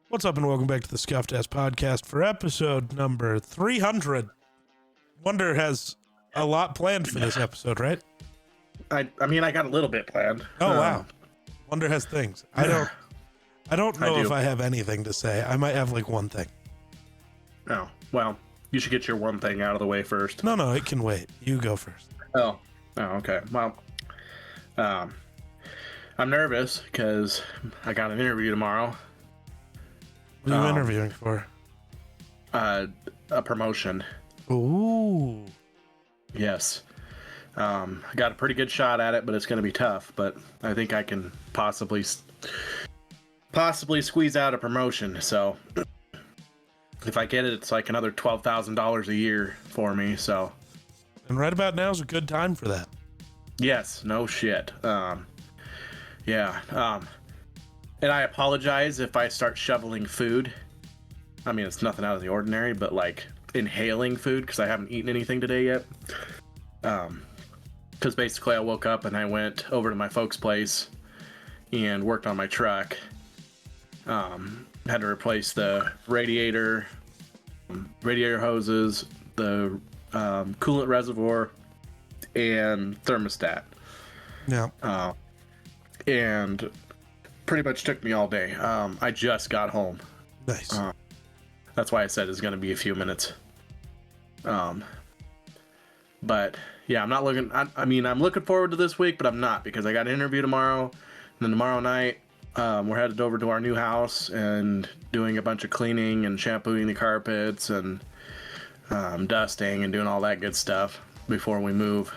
What's up, and welcome back to the Scuffed Ass Podcast for episode number 300. Wonder has a lot planned for this episode, right? I mean, I got a little bit planned. Oh, wow. Wonder has things. I don't know I do. if I have anything to say. I might have like one thing. Oh, well, you should get your one thing out of the way first. No, it can wait. You go first. Oh, okay. Well, I'm nervous because I got an interview tomorrow. What are you interviewing for? A promotion. Ooh. Yes. I got a pretty good shot at it, but it's going to be tough. But I think I can possibly squeeze out a promotion. So if I get it, it's like another $12,000 a year for me. So. And right about now is a good time for that. Yes. No shit. Yeah. And I apologize if I start shoveling food. I mean, it's nothing out of the ordinary, but like inhaling food because I haven't eaten anything today yet. Because basically I woke up and I went over to my folks' place and worked on my truck. Had to replace the radiator hoses, the coolant reservoir, and thermostat. Yeah. And pretty much took me all day. I just got home. Nice. That's why I said it's going to be a few minutes. But yeah, I'm not looking. I'm looking forward to this week, but I'm not because I got an interview tomorrow. And then tomorrow night, we're headed over to our new house and doing a bunch of cleaning and shampooing the carpets and dusting and doing all that good stuff before we move.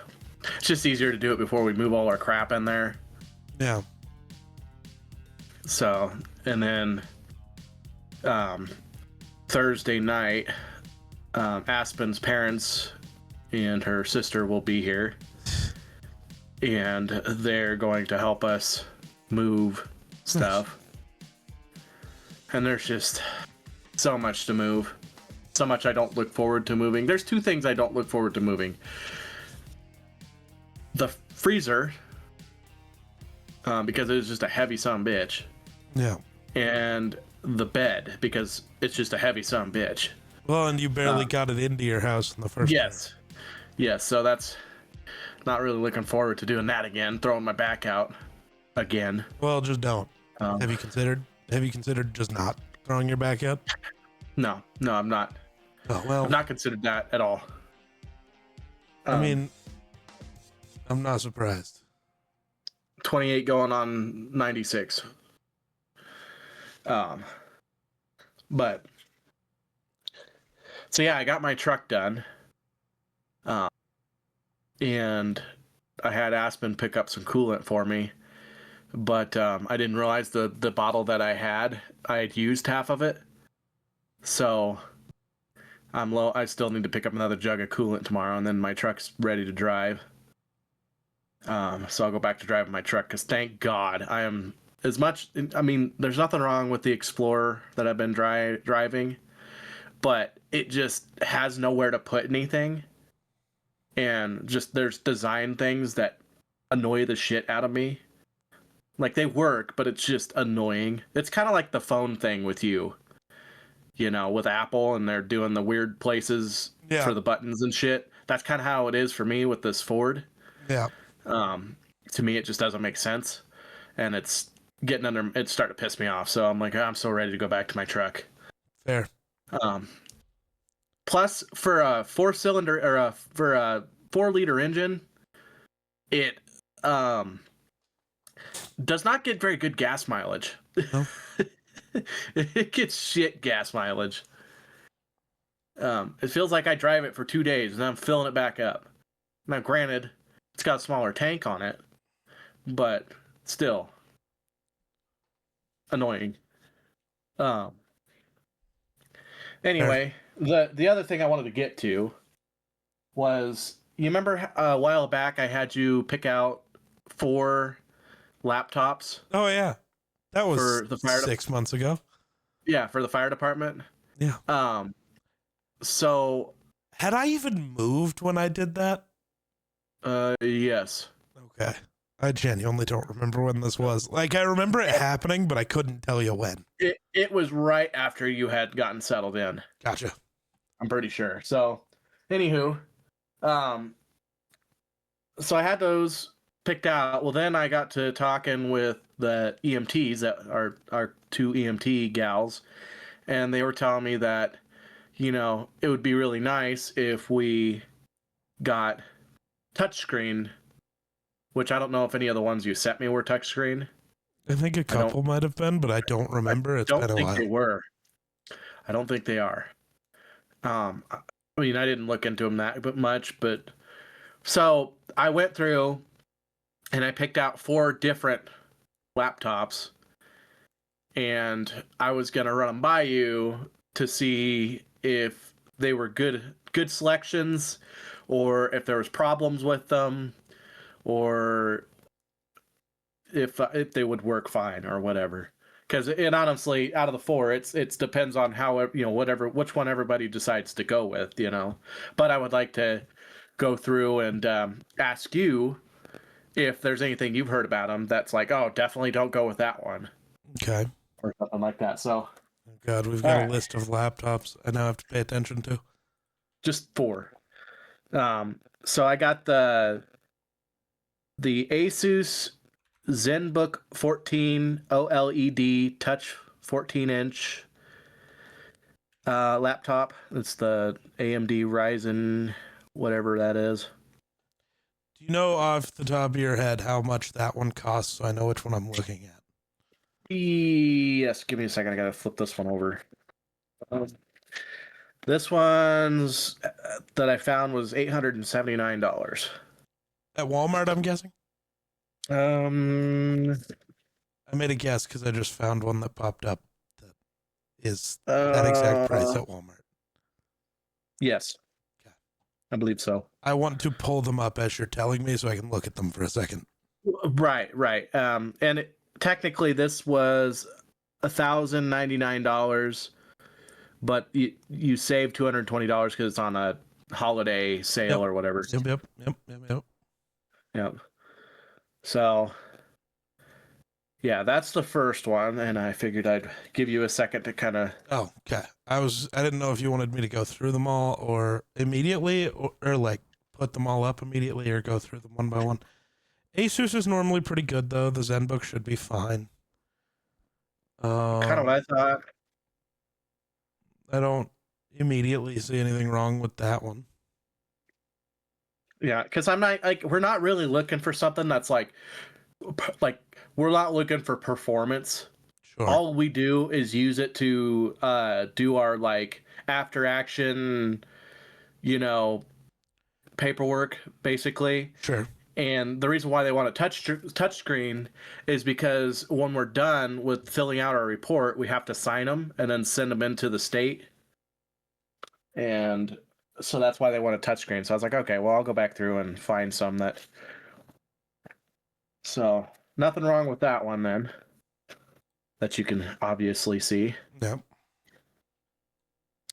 It's just easier to do it before we move all our crap in there. Yeah. So, and then Thursday night, Aspen's parents and her sister will be here, and they're going to help us move stuff. And there's just so much to move, so much I don't look forward to moving. There's two things I don't look forward to moving: the freezer, because it was just a heavy son of a bitch. Yeah. And the bed, because it's just a heavy son of a bitch. Well, and you barely got it into your house in the first place. Yes, so that's not really looking forward to doing that again, throwing my back out again. Well, just don't. Have you considered just not throwing your back out? No, I'm not. Oh, well. I've not considered that at all. I mean, I'm not surprised. 28 going on 96. But so yeah, I got my truck done. And I had Aspen pick up some coolant for me, but I didn't realize the bottle that I had used half of it. So I'm low. I still need to pick up another jug of coolant tomorrow, and then my truck's ready to drive. So I'll go back to driving my truck because thank God I am as much. I mean, there's nothing wrong with the Explorer that I've been driving, but it just has nowhere to put anything. And just there's design things that annoy the shit out of me. Like they work, but it's just annoying. It's kind of like the phone thing with you. You know, with Apple and they're doing the weird places for the buttons and shit. That's kind of how it is for me with this Ford. Yeah. To me, it just doesn't make sense. And it's starting to piss me off. So I'm like, I'm so ready to go back to my truck. Fair. Plus, for a 4-cylinder or for a 4-liter engine, it does not get very good gas mileage. No. It gets shit gas mileage. It feels like I drive it for 2 days and I'm filling it back up. Now, granted, it's got a smaller tank on it, but still annoying. Anyway, the other thing I wanted to get to was, you remember a while back I had you pick out 4 laptops? Oh, yeah. That was for the fire 6 months ago. Yeah, for the fire department. Yeah. So had I even moved when I did that? Yes. Okay. I genuinely don't remember when this was. Like, I remember it happening, but I couldn't tell you when. It was right after you had gotten settled in. Gotcha. I'm pretty sure. So, anywho, so I had those picked out. Well, then I got to talking with the EMTs that are our two EMT gals, and they were telling me that, it would be really nice if we got touchscreen, which I don't know if any of the ones you sent me were touchscreen. I think a couple might have been, but I don't remember. It's been a while. I don't think they were. I don't think they are. I mean, I didn't look into them that much, but so I went through and I picked out 4 different laptops, and I was gonna run them by you to see if they were good selections, or if there was problems with them, or if they would work fine or whatever. Because it honestly, out of the 4, it depends on how which one everybody decides to go with, But I would like to go through and ask you if there's anything you've heard about them that's like, oh, definitely don't go with that one. Okay. Or something like that. So. Oh God, we've got a list of laptops I now have to pay attention to. Just 4. So I got the Asus ZenBook 14 OLED Touch 14-inch laptop. It's the AMD Ryzen, whatever that is. Do you know off the top of your head how much that one costs, so I know which one I'm looking at? Yes, give me a second. I gotta flip this one over. This one's that I found was $879. At Walmart, I'm guessing? I made a guess because I just found one that popped up that is that exact price at Walmart. Yes. Okay. I believe so. I want to pull them up as you're telling me so I can look at them for a second. Right. And technically this was $1,099, but you save $220 because it's on a holiday sale or whatever. Yep. So, yeah, that's the first one, and I figured I'd give you a second to kind of. Oh, okay. I didn't know if you wanted me to go through them all or immediately, or like put them all up immediately, or go through them one by one. Asus is normally pretty good though. The ZenBook should be fine. Kind of what I thought. I don't immediately see anything wrong with that one. Yeah, because I'm not we're not really looking for something that's like we're not looking for performance. Sure. All we do is use it to do our like after action, paperwork basically. Sure. And the reason why they want a touch screen is because when we're done with filling out our report, we have to sign them and then send them into the state. And so that's why they want a touchscreen. So I was like, okay, well, I'll go back through and find some that. So nothing wrong with that one then, that you can obviously see. Yep.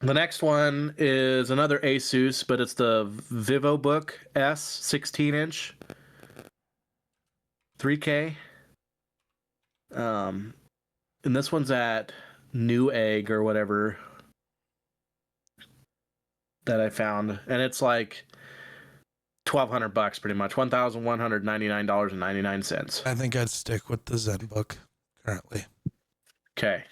The next one is another Asus, but it's the VivoBook S 16-inch, 3K. And this one's at Newegg or whatever that I found, and it's like $1,200 pretty much, $1,199.99. I think I'd stick with the ZenBook currently. Okay,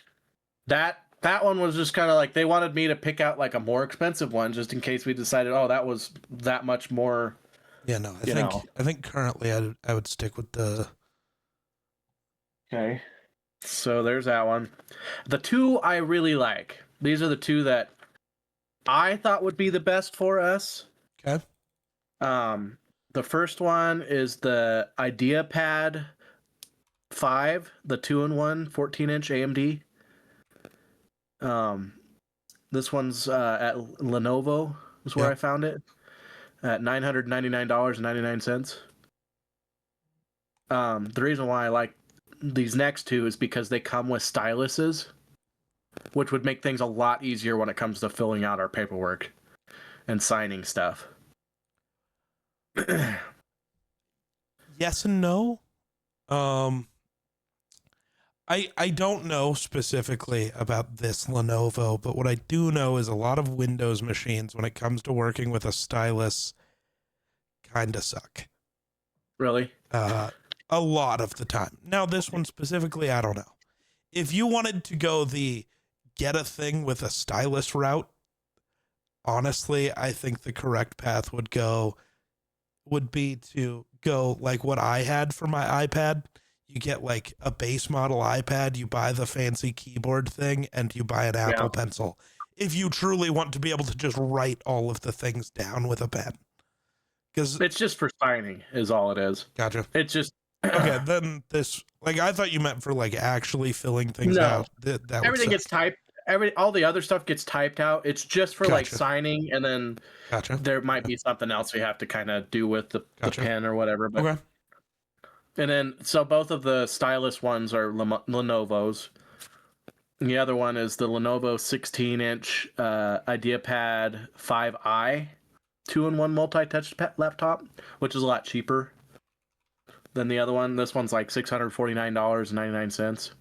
that one was just kind of like they wanted me to pick out like a more expensive one just in case we decided, oh, that was that much more. Yeah, no, I think currently I would stick with the. Okay, so there's that one. The 2 I really like. These are the 2 that I thought would be the best for us. Okay. The first one is the IdeaPad 5, the 2-in-1 14-inch AMD. This one's at Lenovo is where I found it at $999.99. The reason why I like these next 2 is because they come with styluses, which would make things a lot easier when it comes to filling out our paperwork and signing stuff. Yes and no. Um, I don't know specifically about this Lenovo, but what I do know is a lot of Windows machines, when it comes to working with a stylus, kind of suck. Really? A lot of the time. Now, this one specifically, I don't know. If you wanted to go the get a thing with a stylus route, honestly, I think the correct path would be to go like what I had for my iPad. You get like a base model iPad, you buy the fancy keyboard thing, and you buy an Apple Pencil. If you truly want to be able to just write all of the things down with a pen. Because it's just for signing is all it is. Gotcha. It's just okay, then this, like, I thought you meant for like actually filling things out. That everything gets typed. All the other stuff gets typed out. It's just for like signing, and then there might be something else we have to kind of do with the pen or whatever. But, okay. And then, so both of the stylus ones are Lenovo's. And the other one is the Lenovo 16-inch IdeaPad 5i 2-in-1 multi-touch laptop, which is a lot cheaper than the other one. This one's like $649.99.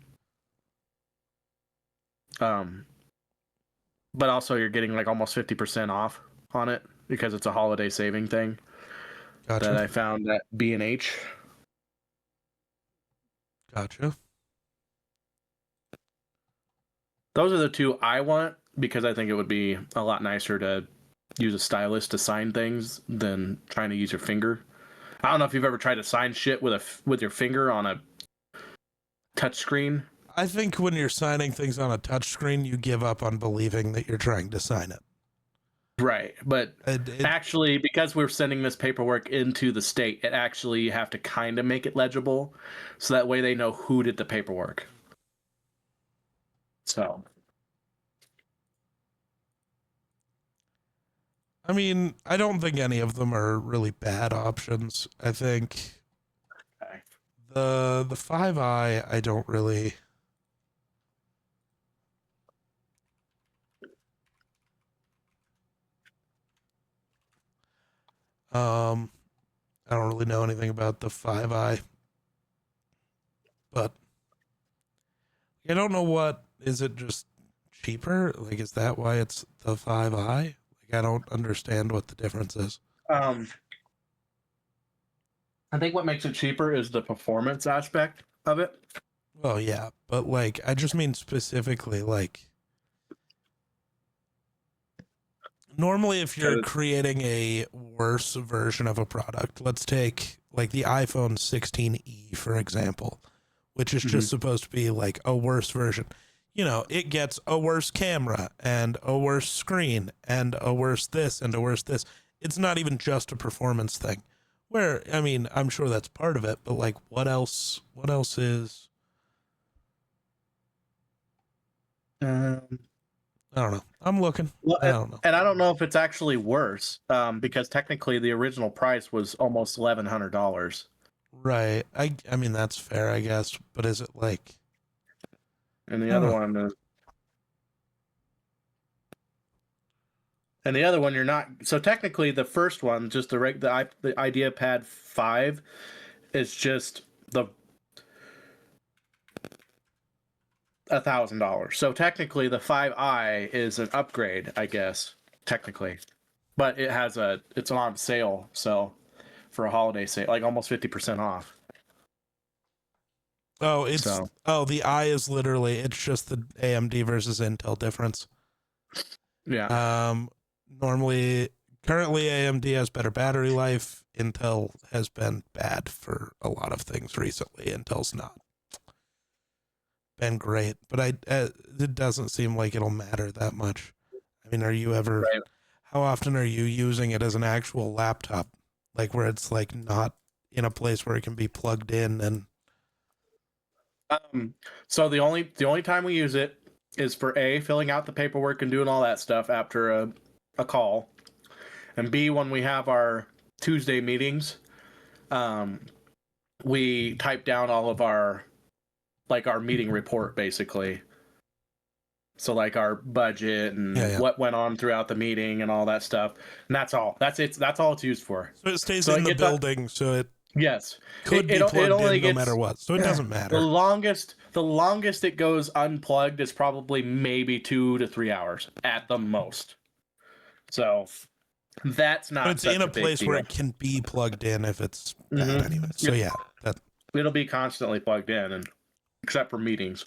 But also you're getting like almost 50% off on it because it's a holiday saving thing that I found at B&H. Gotcha. Those are the two I want because I think it would be a lot nicer to use a stylus to sign things than trying to use your finger. I don't know if you've ever tried to sign shit with your finger on a touch screen. I think when you're signing things on a touch screen, you give up on believing that you're trying to sign it. Right, but actually, because we're sending this paperwork into the state, it actually you have to kind of make it legible, so that way they know who did the paperwork. So, I mean, I don't think any of them are really bad options. I think the 5i, I don't really. I don't really know anything about the 5i, but I don't know what, is it just cheaper? Like, is that why it's the 5i? Like, I don't understand what the difference is. I think what makes it cheaper is the performance aspect of it. Well, yeah, but like, I just mean specifically, like, normally if you're creating a worse version of a product, let's take like the iPhone 16e, for example, which is just supposed to be like a worse version. You know, it gets a worse camera and a worse screen and a worse this and a worse this. It's not even just a performance thing. Where, I mean, I'm sure that's part of it, but like, what else is? I don't know. I'm looking. Well, I don't know. And I don't know if it's actually worse, because technically the original price was almost $1,100. Right. I mean, that's fair, I guess. But is it like? And the other one is. And the other one, you're not. So technically, the first one, just the IdeaPad 5, is just the $1,000. So technically, the 5i is an upgrade, I guess. Technically, but it's on sale. So for a holiday sale, like almost 50% off. Oh, the I is literally, it's just the AMD versus Intel difference. Yeah. Currently AMD has better battery life. Intel has been bad for a lot of things recently. Intel's not been great, but it doesn't seem like it'll matter that much. I mean, are you ever, right. How often are you using it as an actual laptop? Like where it's like not in a place where it can be plugged in and. So the only time we use it is for A, filling out the paperwork and doing all that stuff after a call, and B, when we have our Tuesday meetings, we type down all of our meeting report basically. So like our budget and what went on throughout the meeting and all that stuff, and that's all. That's all it's used for. So it stays in the building, so Yes. could be It plugged only in no gets matter what, so it doesn't the matter. longest it goes unplugged is probably maybe 2 to 3 hours at the most. So that's But not it's in such a a big place where deal. it can be plugged in if it's bad Mhm. anyway. So yeah, that It'll be constantly plugged in, and except for meetings.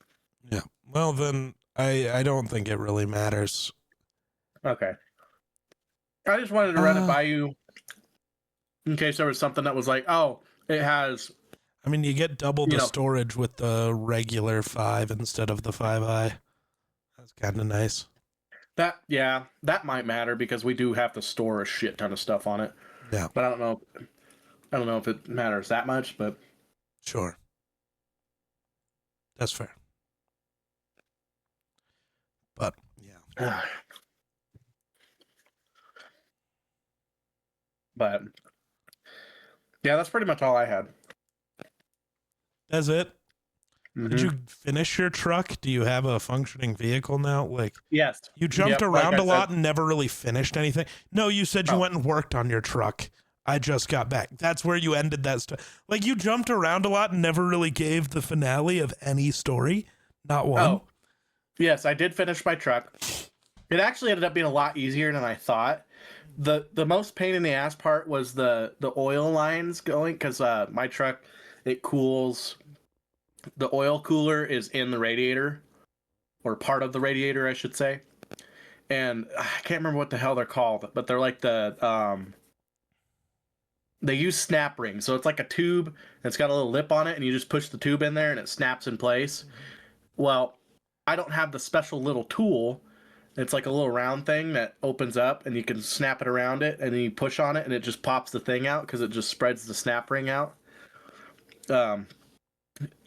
yeah. Well then, I don't think it really matters. Okay. I just wanted to run it by you in case there was something that was like, oh, it has, I mean, you get double you the know, storage with the regular 5 instead of the 5i. That's kind of nice. that might matter because we do have to store a shit ton of stuff on it. Yeah, But I don't know if it matters that much, but sure. That's fair. But yeah. but yeah, that's pretty much all I had. That's it. Did Mhm. you finish your truck? Do you have a functioning vehicle now? Like, Yes. you jumped Yep, like around I a lot said. and never really finished anything. No, you said you Oh. went and worked on your truck. I just got back. That's where you ended that stuff. Like, you jumped around a lot and never really gave the finale of any story. Not one. Oh, yes, I did finish my truck. It actually ended up being a lot easier than I thought. The most pain in the ass part was the oil lines going because my truck, it cools. The oil cooler is in the radiator, or part of the radiator, I should say. And I can't remember what the hell they're called, but they're like they use snap rings. So it's like a tube, and it's got a little lip on it, and you just push the tube in there and it snaps in place. Well, I don't have the special little tool. It's like a little round thing that opens up and you can snap it around it, and then you push on it and it just pops the thing out because it just spreads the snap ring out. Um,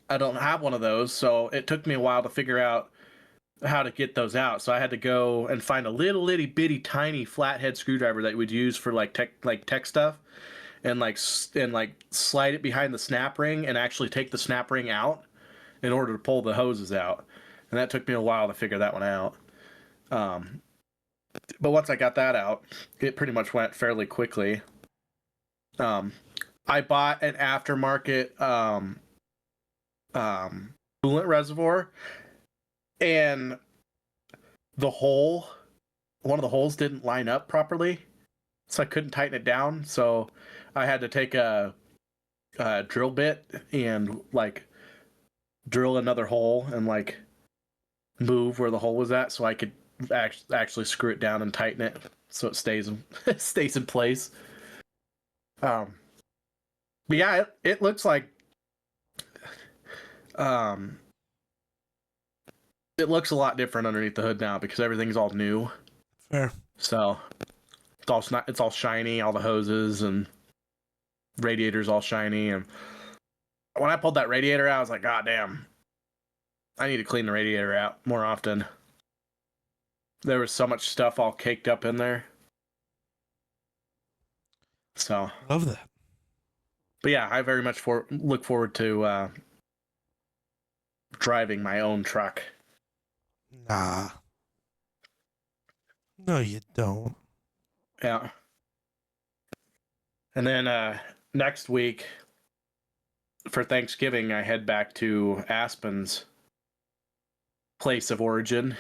I don't have one of those, so it took me a while to figure out how to get those out. So I had to go and find a little itty bitty tiny flathead screwdriver that we'd use for like tech stuff, and like slide it behind the snap ring and actually take the snap ring out in order to pull the hoses out. And that took me a while to figure that one out. But once I got that out, it pretty much went fairly quickly. I bought an aftermarket coolant reservoir, and one of the holes didn't line up properly, so I couldn't tighten it down. So I had to take a drill bit and like drill another hole and like move where the hole was at, so I could actually screw it down and tighten it so it stays in place. But yeah, it looks like it looks a lot different underneath the hood now because everything's all new. Fair. So it's all shiny, all the hoses and radiators all shiny. And when I pulled that radiator out, I was like, God damn, I need to clean the radiator out more often. There was so much stuff all caked up in there. So Love that. but yeah, I very much look forward to driving my own truck. Nah. No, you don't. Yeah. And then next week for Thanksgiving, I head back to Aspen's place of origin.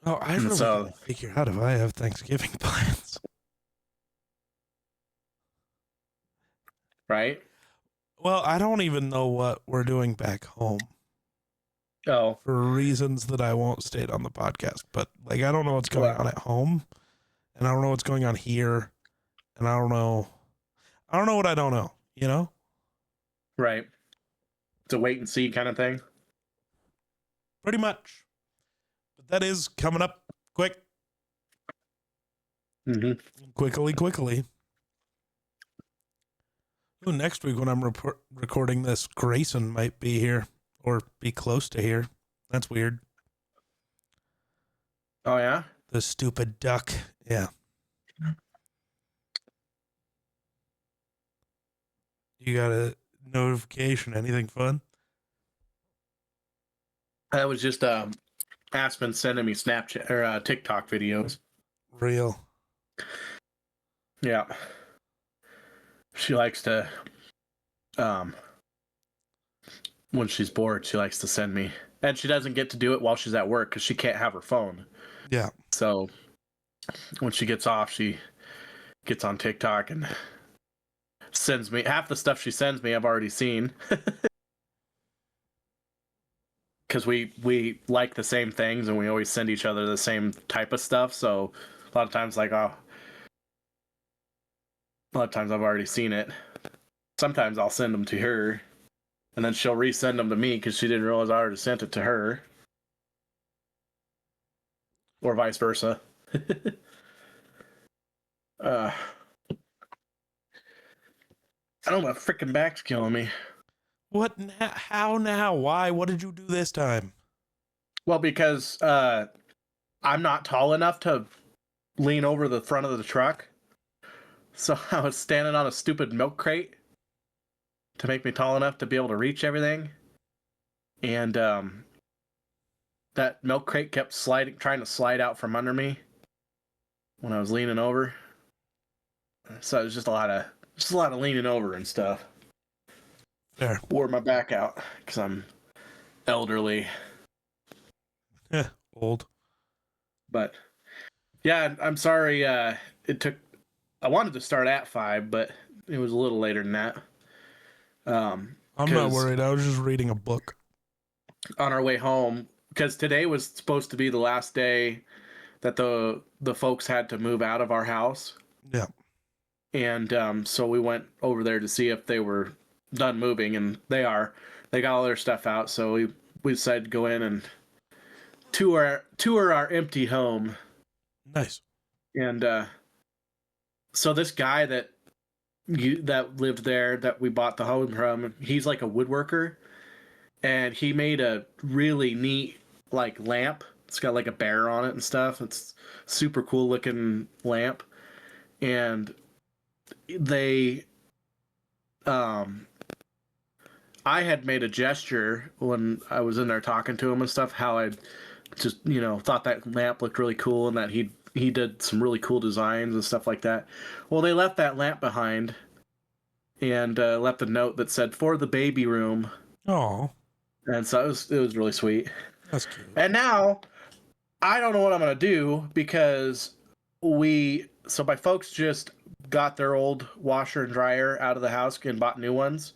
Oh, I really gotta figure out if I have Thanksgiving plans. Right? Well, I don't even know what we're doing back home. Oh. For reasons that I won't state on the podcast. But like, I don't know what's going on at home, and I don't know what's going on here, and I don't know what I don't know, you know? Right. It's a wait and see kind of thing. Pretty much. But that is coming up quick. Mm-hmm. Quickly. Ooh, next week when I'm recording this, Grayson might be here or be close to here. That's weird. Oh, yeah? The stupid duck. Yeah. You got a notification? Anything fun? That was just Aspen sending me Snapchat or TikTok videos. Real. Yeah. she likes to, when she's bored, she likes to send me, and she doesn't get to do it while she's at work because she can't have her phone. Yeah. So when she gets off, she gets on TikTok and sends me half the stuff she sends me. I've already seen because we like the same things and we always send each other the same type of stuff. So a lot of times, like, a lot of times I've already seen it. Sometimes I'll send them to her, and then she'll resend them to me because she didn't realize I already sent it to her, or vice versa. I don't know, my freaking back's killing me. What? How now? Why? What did you do this time? Well, because I'm not tall enough to lean over the front of the truck. So I was standing on a stupid milk crate to make me tall enough to be able to reach everything. And that milk crate kept trying to slide out from under me when I was leaning over. So it was just a lot of leaning over and stuff. Fair. Wore my back out because I'm elderly. Old. But yeah, I'm sorry. It took. I wanted to start at 5, but it was a little later than that. I'm not worried. I was just reading a book. On our way home, because today was supposed to be the last day that the folks had to move out of our house. Yeah. And so we went over there to see if they were done moving, and they are. They got all their stuff out, so we decided to go in and tour our empty home. Nice. And so this guy that lived there that we bought the home from, he's like a woodworker, and he made a really neat like lamp. It's got like a bear on it and stuff. It's super cool looking lamp. And they I had made a gesture when I was in there talking to him and stuff, how I just, thought that lamp looked really cool and that he did some really cool designs and stuff like that. Well, they left that lamp behind and left a note that said, "For the baby room." Oh. And so it was really sweet. That's cute. And now I don't know what I'm going to do because my folks just got their old washer and dryer out of the house and bought new ones.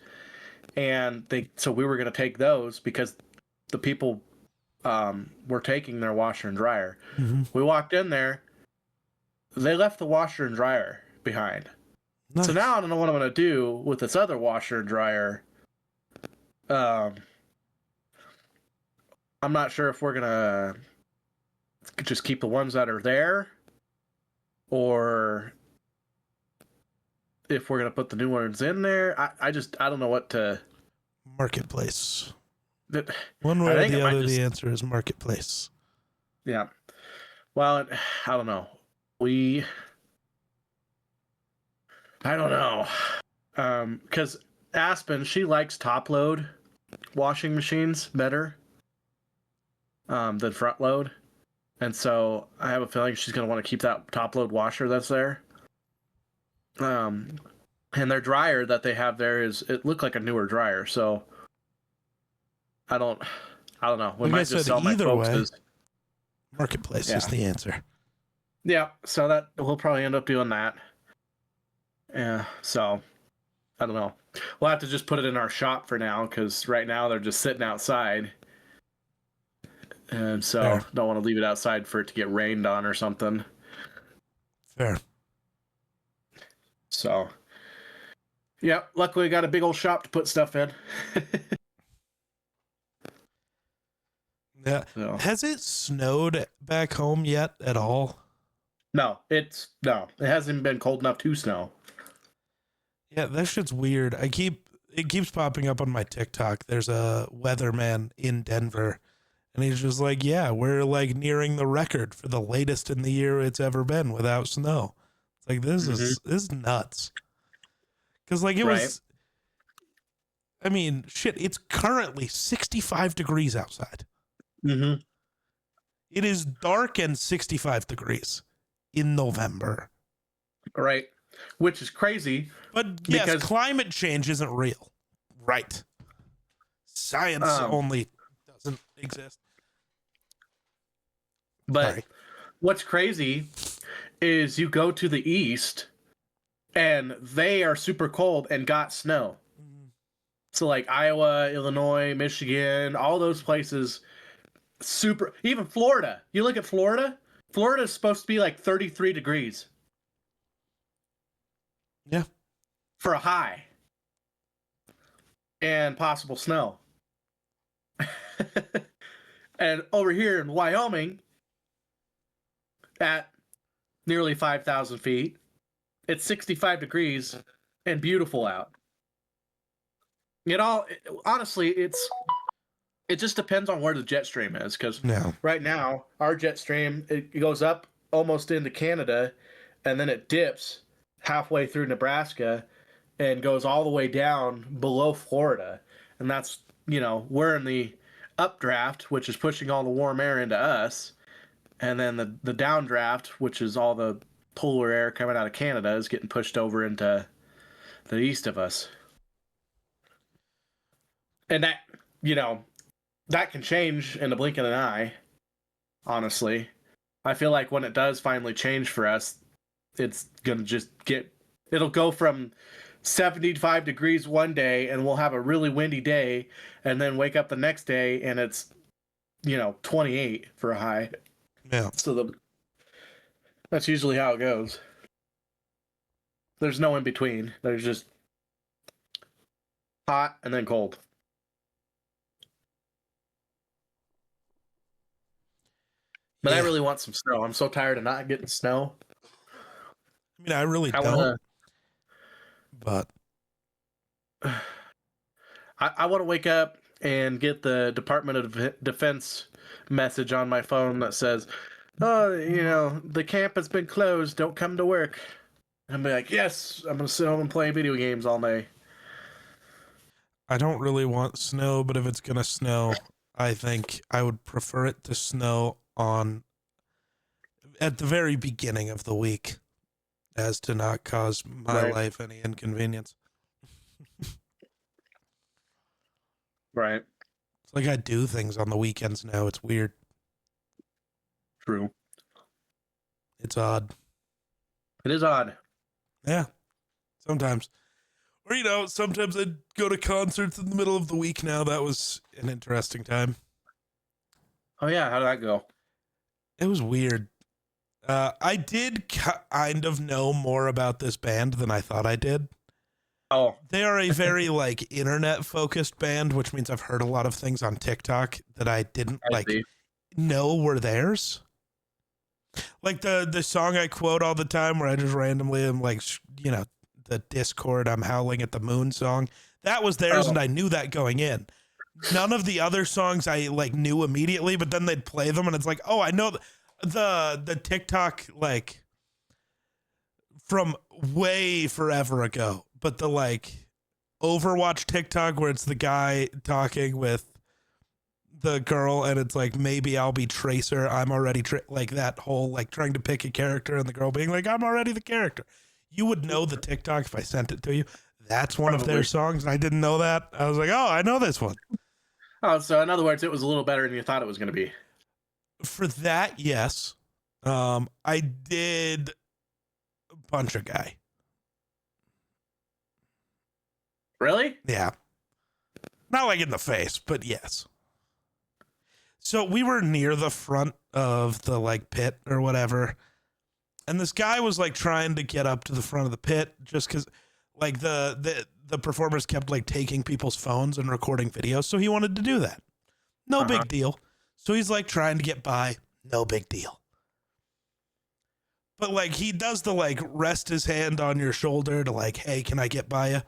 And so we were going to take those because the people were taking their washer and dryer. Mm-hmm. We walked in there. They left the washer and dryer behind. Nice. So now I don't know what I'm going to do with this other washer and dryer. I'm not sure if we're going to just keep the ones that are there or if we're going to put the new ones in there. I don't know what to... Marketplace. One way or the other, the answer is marketplace. Yeah. Well, I don't know. I don't know. Because Aspen, she likes top load washing machines better than front load. And so I have a feeling she's going to want to keep that top load washer that's there. And their dryer that they have there it looked like a newer dryer. So I don't know. We might just sell my folks' marketplace is the answer. Yeah. So that we'll probably end up doing that. Yeah. So I don't know. We'll have to just put it in our shop for now because right now they're just sitting outside. And so don't want to leave it outside for it to get rained on or something. Fair. So, yeah, luckily I got a big old shop to put stuff in. Yeah. So. Has it snowed back home yet at all? No, it hasn't been cold enough to snow. Yeah, that shit's weird. It keeps popping up on my TikTok. There's a weatherman in Denver. And he's just like, yeah, we're like nearing the record for the latest in the year it's ever been without snow. It's like, this is nuts. Because like it was, I mean, shit, it's currently 65 degrees outside. Mm-hmm. It is dark and 65 degrees in November. Right. which is crazy. But yes, Because- climate change isn't real. Right. Science only doesn't exist. But Sorry. what's crazy is you go to the east and they are super cold and got snow. So like Iowa, Illinois, Michigan, all those places, super. Even Florida. You look at Florida. Florida is supposed to be like 33 degrees. Yeah. For a high. And possible snow. And over here in Wyoming, at nearly 5,000 feet, it's 65 degrees and beautiful out. Honestly, it just depends on where the jet stream is, because No. right now our jet stream, it goes up almost into Canada, and then it dips halfway through Nebraska and goes all the way down below Florida, and that's, we're in the updraft, which is pushing all the warm air into us, and then the downdraft, which is all the polar air coming out of Canada, is getting pushed over into the east of us. And that, that can change in the blink of an eye, honestly. I feel like when it does finally change for us, it's going to just it'll go from 75 degrees one day and we'll have a really windy day, and then wake up the next day and it's, 28 for a high. Yeah. So that's usually how it goes. There's no in between. There's just hot and then cold. But I really want some snow. I'm so tired of not getting snow. I mean, I really don't. But I want to wake up and get the Department of Defense message on my phone that says, "Oh, the camp has been closed. Don't come to work." And be like, "Yes, I'm gonna sit home and play video games all day." I don't really want snow, but if it's gonna snow, I think I would prefer it to snow at the very beginning of the week, as to not cause my life any inconvenience. Right. It's like I do things on the weekends now. It's weird. True. It's odd. It is odd. Yeah. Sometimes. Or, sometimes I'd go to concerts in the middle of the week now. That was an interesting time. Oh, yeah. How did that go? It was weird. I did kind of know more about this band than I thought I did. Oh. They are a very, internet-focused band, which means I've heard a lot of things on TikTok that I didn't, know were theirs. Like the song I quote all the time where I just randomly am the Discord, I'm howling at the moon song. That was theirs, and I knew that going in. None of the other songs I knew immediately, but then they'd play them and it's like, oh, I know the TikTok from way forever ago, but the Overwatch TikTok where it's the guy talking with the girl and it's like, maybe I'll be Tracer. I'm already that whole trying to pick a character and the girl being like, I'm already the character. You would know the TikTok if I sent it to you. That's one of their songs, and I didn't know that. I was like, oh, I know this one. Oh, so in other words, it was a little better than you thought it was going to be. For that, yes. I did punch a guy. Really? Yeah. Not in the face, but yes. So we were near the front of the pit or whatever. And this guy was trying to get up to the front of the pit just because the performers kept taking people's phones and recording videos. So he wanted to do that. No big deal. So he's trying to get by. No big deal. But he does the rest his hand on your shoulder to hey, can I get by you?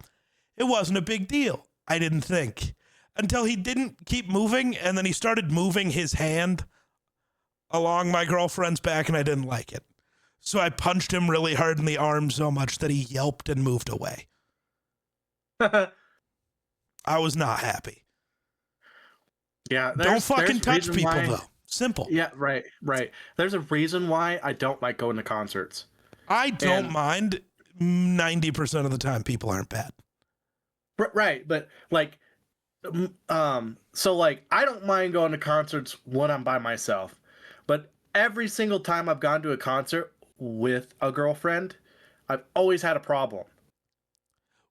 It wasn't a big deal. I didn't think until he didn't keep moving. And then he started moving his hand along my girlfriend's back and I didn't like it. So I punched him really hard in the arm so much that he yelped and moved away. I was not happy. Yeah. Don't fucking touch people, though. Simple. Yeah, right. There's a reason why I don't like going to concerts. I don't mind 90% of the time people aren't bad. Right, but like, so like I don't mind going to concerts when I'm by myself, but every single time I've gone to a concert with a girlfriend, I've always had a problem.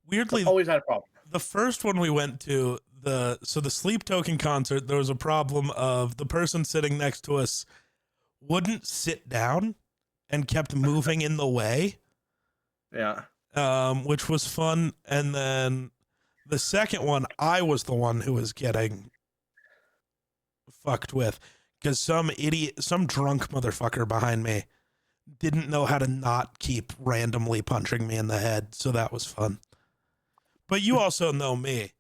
Weirdly, Always had a problem. the first one we went to, the Sleep Token concert, there was a problem of the person sitting next to us wouldn't sit down and kept moving in the way. Yeah. Which was fun. And then the second one, I was the one who was getting fucked with because some drunk motherfucker behind me didn't know how to not keep randomly punching me in the head. So that was fun. But you also know me.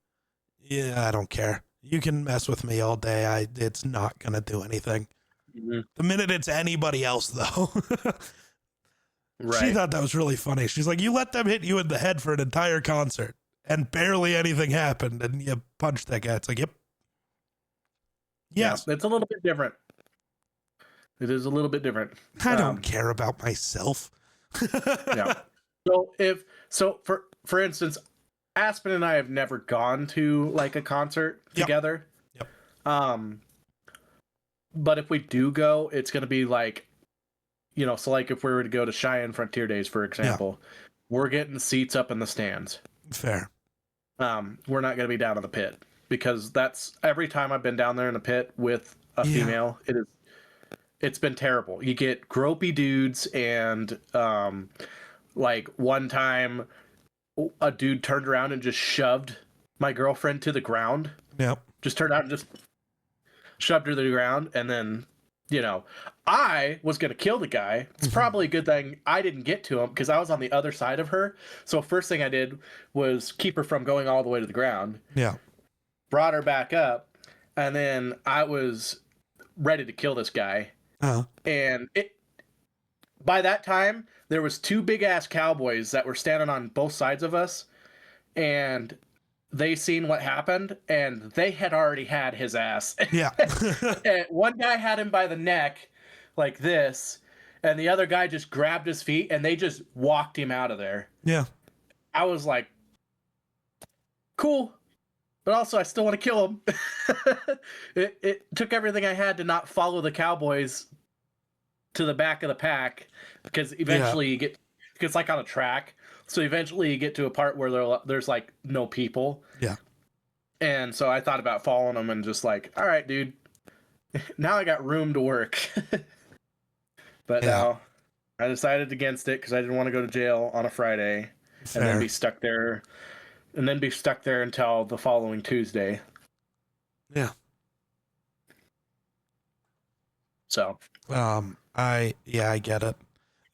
Yeah, I don't care. You can mess with me all day. It's not going to do anything. Mm-hmm. The minute it's anybody else, though. Right. She thought that was really funny. She's like, you let them hit you in the head for an entire concert and barely anything happened and you punched that guy. It's like, yep. Yes. Yeah, it's a little bit different. It is a little bit different. I don't care about myself. Yeah. So for instance, Aspen and I have never gone to like a concert together. Yep. But if we do go, it's going to be like, so like if we were to go to Cheyenne Frontier Days, for example, we're getting seats up in the stands. Fair. We're not going to be down in the pit because that's every time I've been down there in the pit with a female, it's been terrible. You get gropey dudes and like one time a dude turned around and just shoved my girlfriend to the ground. Yep. Just turned out and just shoved her to the ground. And then, I was going to kill the guy. It's probably a good thing I didn't get to him because I was on the other side of her. So first thing I did was keep her from going all the way to the ground. Yeah. Brought her back up. And then I was ready to kill this guy. Uh-huh. And by that time, there was two big ass cowboys that were standing on both sides of us, and they seen what happened, and they had already had his ass. Yeah. And one guy had him by the neck, like this, and the other guy just grabbed his feet, and they just walked him out of there. Yeah. I was like, cool, but also I still want to kill him. It took everything I had to not follow the cowboys to the back of the pack, because eventually you get, it's like on a track, so eventually you get to a part where there's like no people. Yeah. And so I thought about following them and just like, all right, dude, now I got room to work. But no, I decided against it because I didn't want to go to jail on a Friday. Fair. And then be stuck there until the following Tuesday. Yeah. So I get it.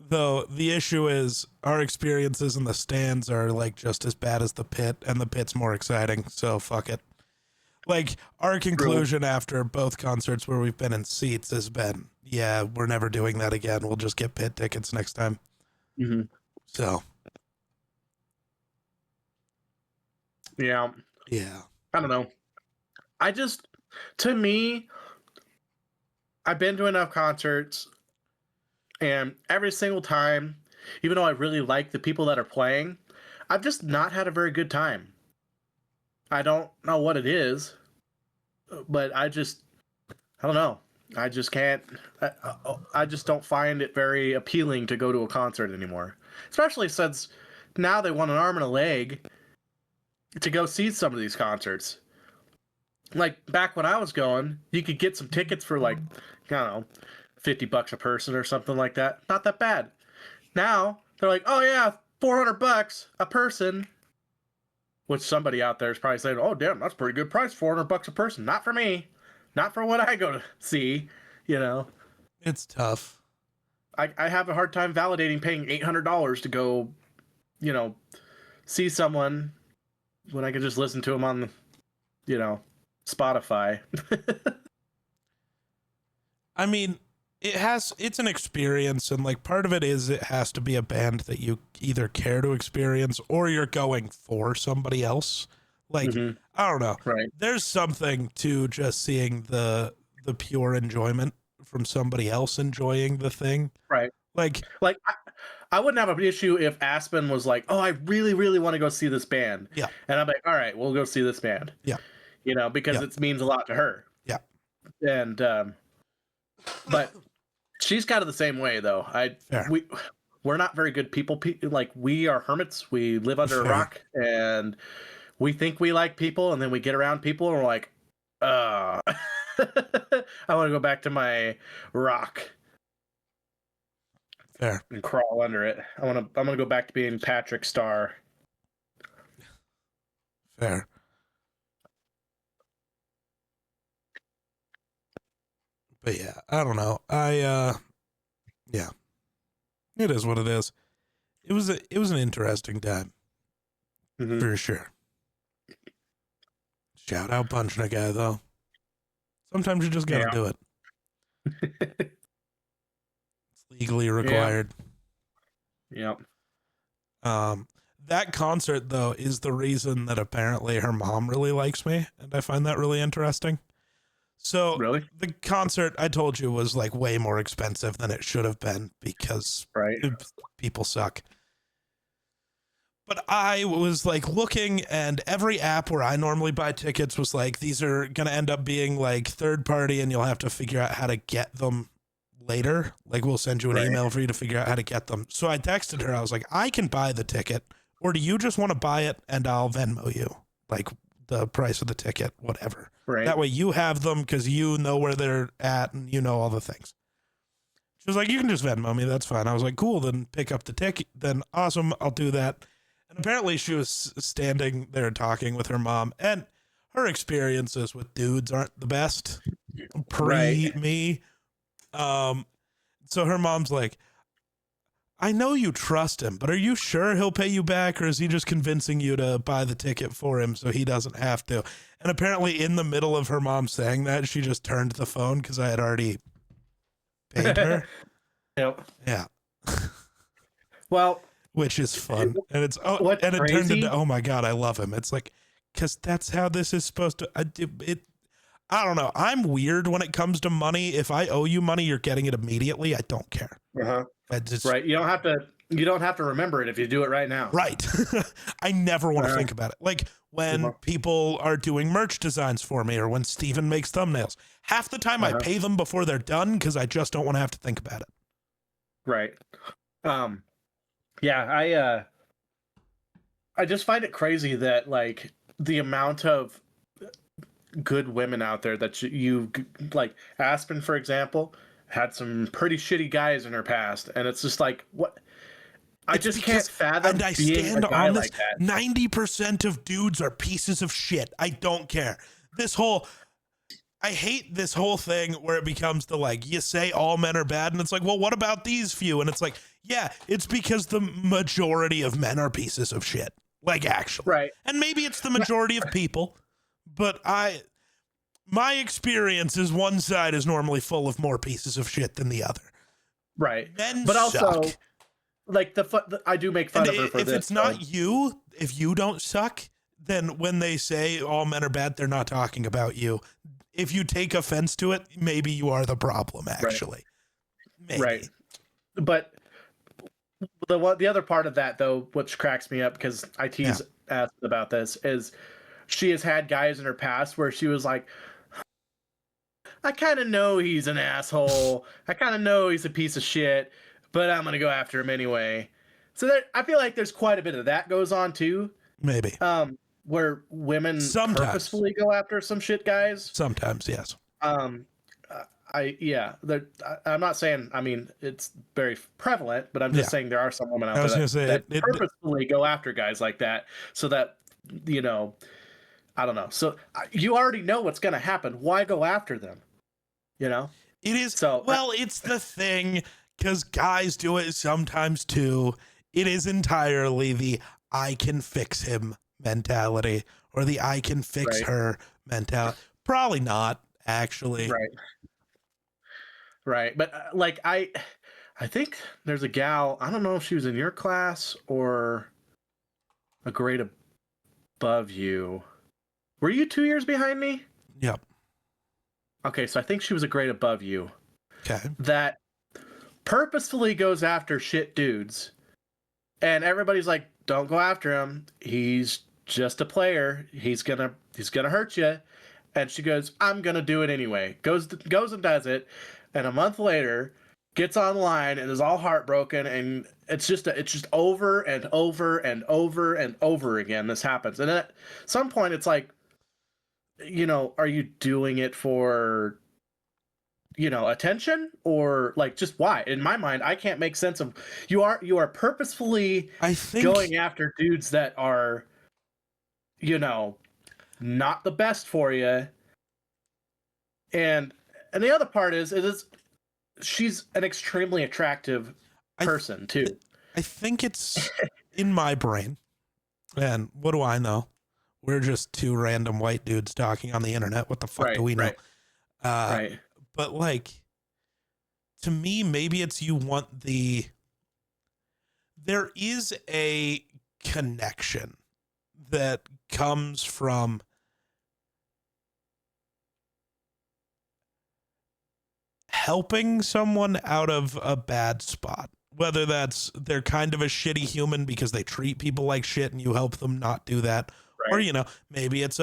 Though the issue is our experiences in the stands are like just as bad as the pit, and the pit's more exciting, so fuck it. Like our conclusion after both concerts where we've been in seats has been, we're never doing that again. We'll just get pit tickets next time. Mm-hmm. So yeah. I don't know. To me, I've been to enough concerts, and every single time, even though I really like the people that are playing, I've just not had a very good time. I don't know what it is, but I don't know. I just can't. I just don't find it very appealing to go to a concert anymore, especially since now they want an arm and a leg to go see some of these concerts. Like back when I was going, you could get some tickets for like, I don't know, $50 a person or something like that. Not that bad. Now they're like, oh yeah, $400 a person. Which somebody out there is probably saying, oh damn, that's a pretty good price, $400 a person. Not for me. Not for what I go to see, It's tough. I have a hard time validating paying $800 to go, see someone when I could just listen to them on, Spotify. I mean, it's an experience, and like part of it is it has to be a band that you either care to experience or you're going for somebody else. Like, I don't know. Right. There's something to just seeing the pure enjoyment from somebody else enjoying the thing. Right. Like I wouldn't have an issue if Aspen was like, "Oh, I really, really want to go see this band." Yeah. And I'm like, "All right, we'll go see this band." Yeah. You know, because Yeah. it means a lot to her. Yeah. And but she's kind of the same way though. Fair. We're not very good people. Like we are hermits. We live under a Fair. rock, and we think we like people, and then we get around people, and we're like, I want to go back to my rock Fair. and crawl under it. I'm gonna go back to being Patrick Star. Fair. But yeah, I don't know. Yeah. It is what it is. It was an interesting time Mhm. for sure. Shout out punching a guy though. Sometimes you just gotta do it. It's legally required. Yep. That concert though is the reason that apparently her mom really likes me, and I find that really interesting. So Really? the concert I told you was like way more expensive than it should have been because Right. people suck. But I was like looking, and every app where I normally buy tickets was like, these are going to end up being like third party and you'll have to figure out how to get them later. Like we'll send you an email for you to figure out how to get them. So I texted her. I was like, I can buy the ticket, or do you just want to buy it and I'll Venmo you like the price of the ticket, whatever. Right. That way you have them because you know where they're at and you know all the things. She was like, you can just Venmo me. That's fine. I was like, cool. Then pick up the ticket. Then awesome. I'll do that. And apparently she was standing there talking with her mom, and her experiences with dudes aren't the best me. So her mom's like, I know you trust him, but are you sure he'll pay you back, or is he just convincing you to buy the ticket for him so he doesn't have to? And apparently in the middle of her mom saying that, she just turned the phone because I had already paid her. Yep. Yeah. Well, which is fun. And it's what's and it turned crazy? into, oh my God, I love him. It's like, because that's how this is supposed to, I don't know. I'm weird when it comes to money. If I owe you money, you're getting it immediately. I don't care. I just, right. You don't have to remember it if you do it right now. Right. I never want to think about it. Like when people are doing merch designs for me, or when Steven makes thumbnails, half the time I pay them before they're done because I just don't want to have to think about it. Right. Yeah, I just find it crazy that like the amount of good women out there that you like. Aspen, for example, had some pretty shitty guys in her past, and it's just like, what? I just can't fathom and I being stand a guy on this, like that. 90% of dudes are pieces of shit. I don't care. I hate this whole thing where it becomes the like, you say all men are bad, and it's like, well, what about these few? And it's like, yeah, it's because the majority of men are pieces of shit. Like, actually. Right. And maybe it's the majority of people, but my experience is one side is normally full of more pieces of shit than the other. Right. Men but also, suck. like I do make fun of her for if this. It's not you, if you don't suck, then when they say all men are bad, they're not talking about you. If you take offense to it, maybe you are the problem, actually. Right. Maybe. Right. But the other part of that, though, which cracks me up because I tease asked about this, is she has had guys in her past where she was like, I kind of know he's an asshole. I kind of know he's a piece of shit, but I'm going to go after him anyway. So I feel like there's quite a bit of that goes on, too. Maybe. Where women Sometimes. purposefully go after some shit guys. Sometimes, yes. I'm not saying, I mean, it's very prevalent, but I'm just saying there are some women out there that purposefully go after guys like that so that, you know, I don't know. So you already know what's going to happen. Why go after them? You know? It is. So, well, it's the thing, because guys do it sometimes too. It is entirely the I can fix him mentality, or the I can fix her mentality. Probably not, actually. Right. But like I think there's a gal, I don't know if she was in your class or a grade above you. Were you 2 years behind me? Yep. Okay, so I think she was a grade above you. Okay. That purposefully goes after shit dudes And everybody's like, don't go after him. He's just a player. He's gonna hurt you. And she goes, I'm gonna do it anyway. Goes and does it. And a month later, gets online and is all heartbroken. And it's just over and over and over and over again. This happens. And at some point, it's like, are you doing it for, attention, or like just why? In my mind, I can't make sense of you are purposefully going after dudes that are, not the best for you. And the other part is she's an extremely attractive person too. I think it's in my brain. And what do I know? We're just two random white dudes talking on the internet. What the fuck do we know? Right. But like, to me, maybe it's you want there is a connection that comes from helping someone out of a bad spot, whether that's they're kind of a shitty human because they treat people like shit and you help them not do that. Right. Or, maybe it's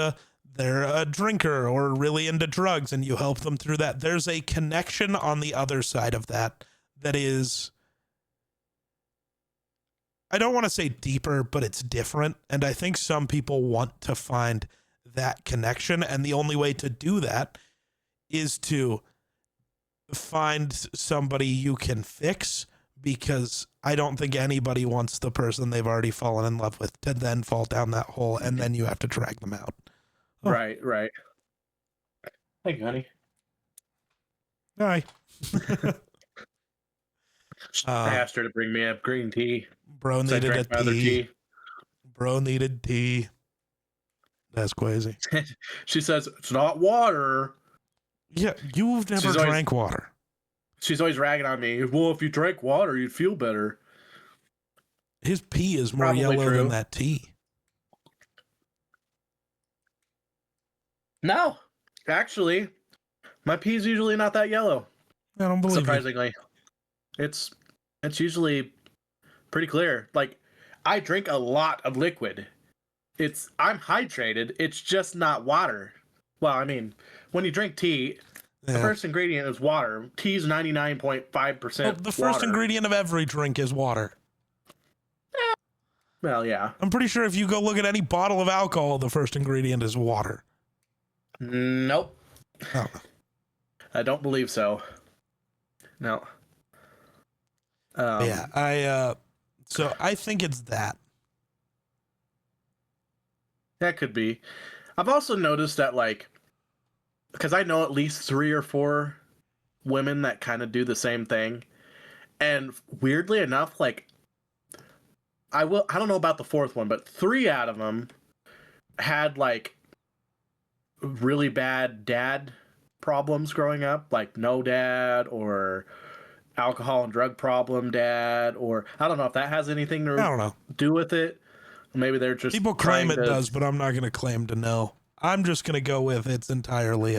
they're a drinker or really into drugs and you help them through that. There's a connection on the other side of that is, I don't want to say deeper, but it's different. And I think some people want to find that connection. And the only way to do that is to find somebody you can fix, because I don't think anybody wants the person they've already fallen in love with to then fall down that hole and then you have to drag them out. Oh. Right. Thank you, honey. Hi. I asked her to bring me up green tea. Bro needed a tea. Bro needed tea. That's crazy. She says, it's not water. Yeah, you've never drank water. She's always ragging on me. Well, if you drank water, you'd feel better. His pee is more Probably yellow true. than that tea. No, actually, my pee's usually not that yellow. I don't believe surprisingly. It's usually pretty clear. Like, I drink a lot of liquid. I'm hydrated. It's just not water. Well, I mean, when you drink tea, the first ingredient is water. Tea's 99.5%. Well, the first ingredient of every drink is water. Well, yeah. I'm pretty sure if you go look at any bottle of alcohol, the first ingredient is water. Nope. Oh. I don't believe so. No. So I think it's that. That could be. I've also noticed that, like, because I know at least 3 or 4 women that kind of do the same thing. And weirdly enough, like, I don't know about the 4th one, but 3 out of them had, like, really bad dad problems growing up, like no dad, or alcohol and drug problem dad, or I don't know if that has anything to do with it. Maybe they're just people claim it does, but I'm not going to claim to know. I'm just going to go with it's entirely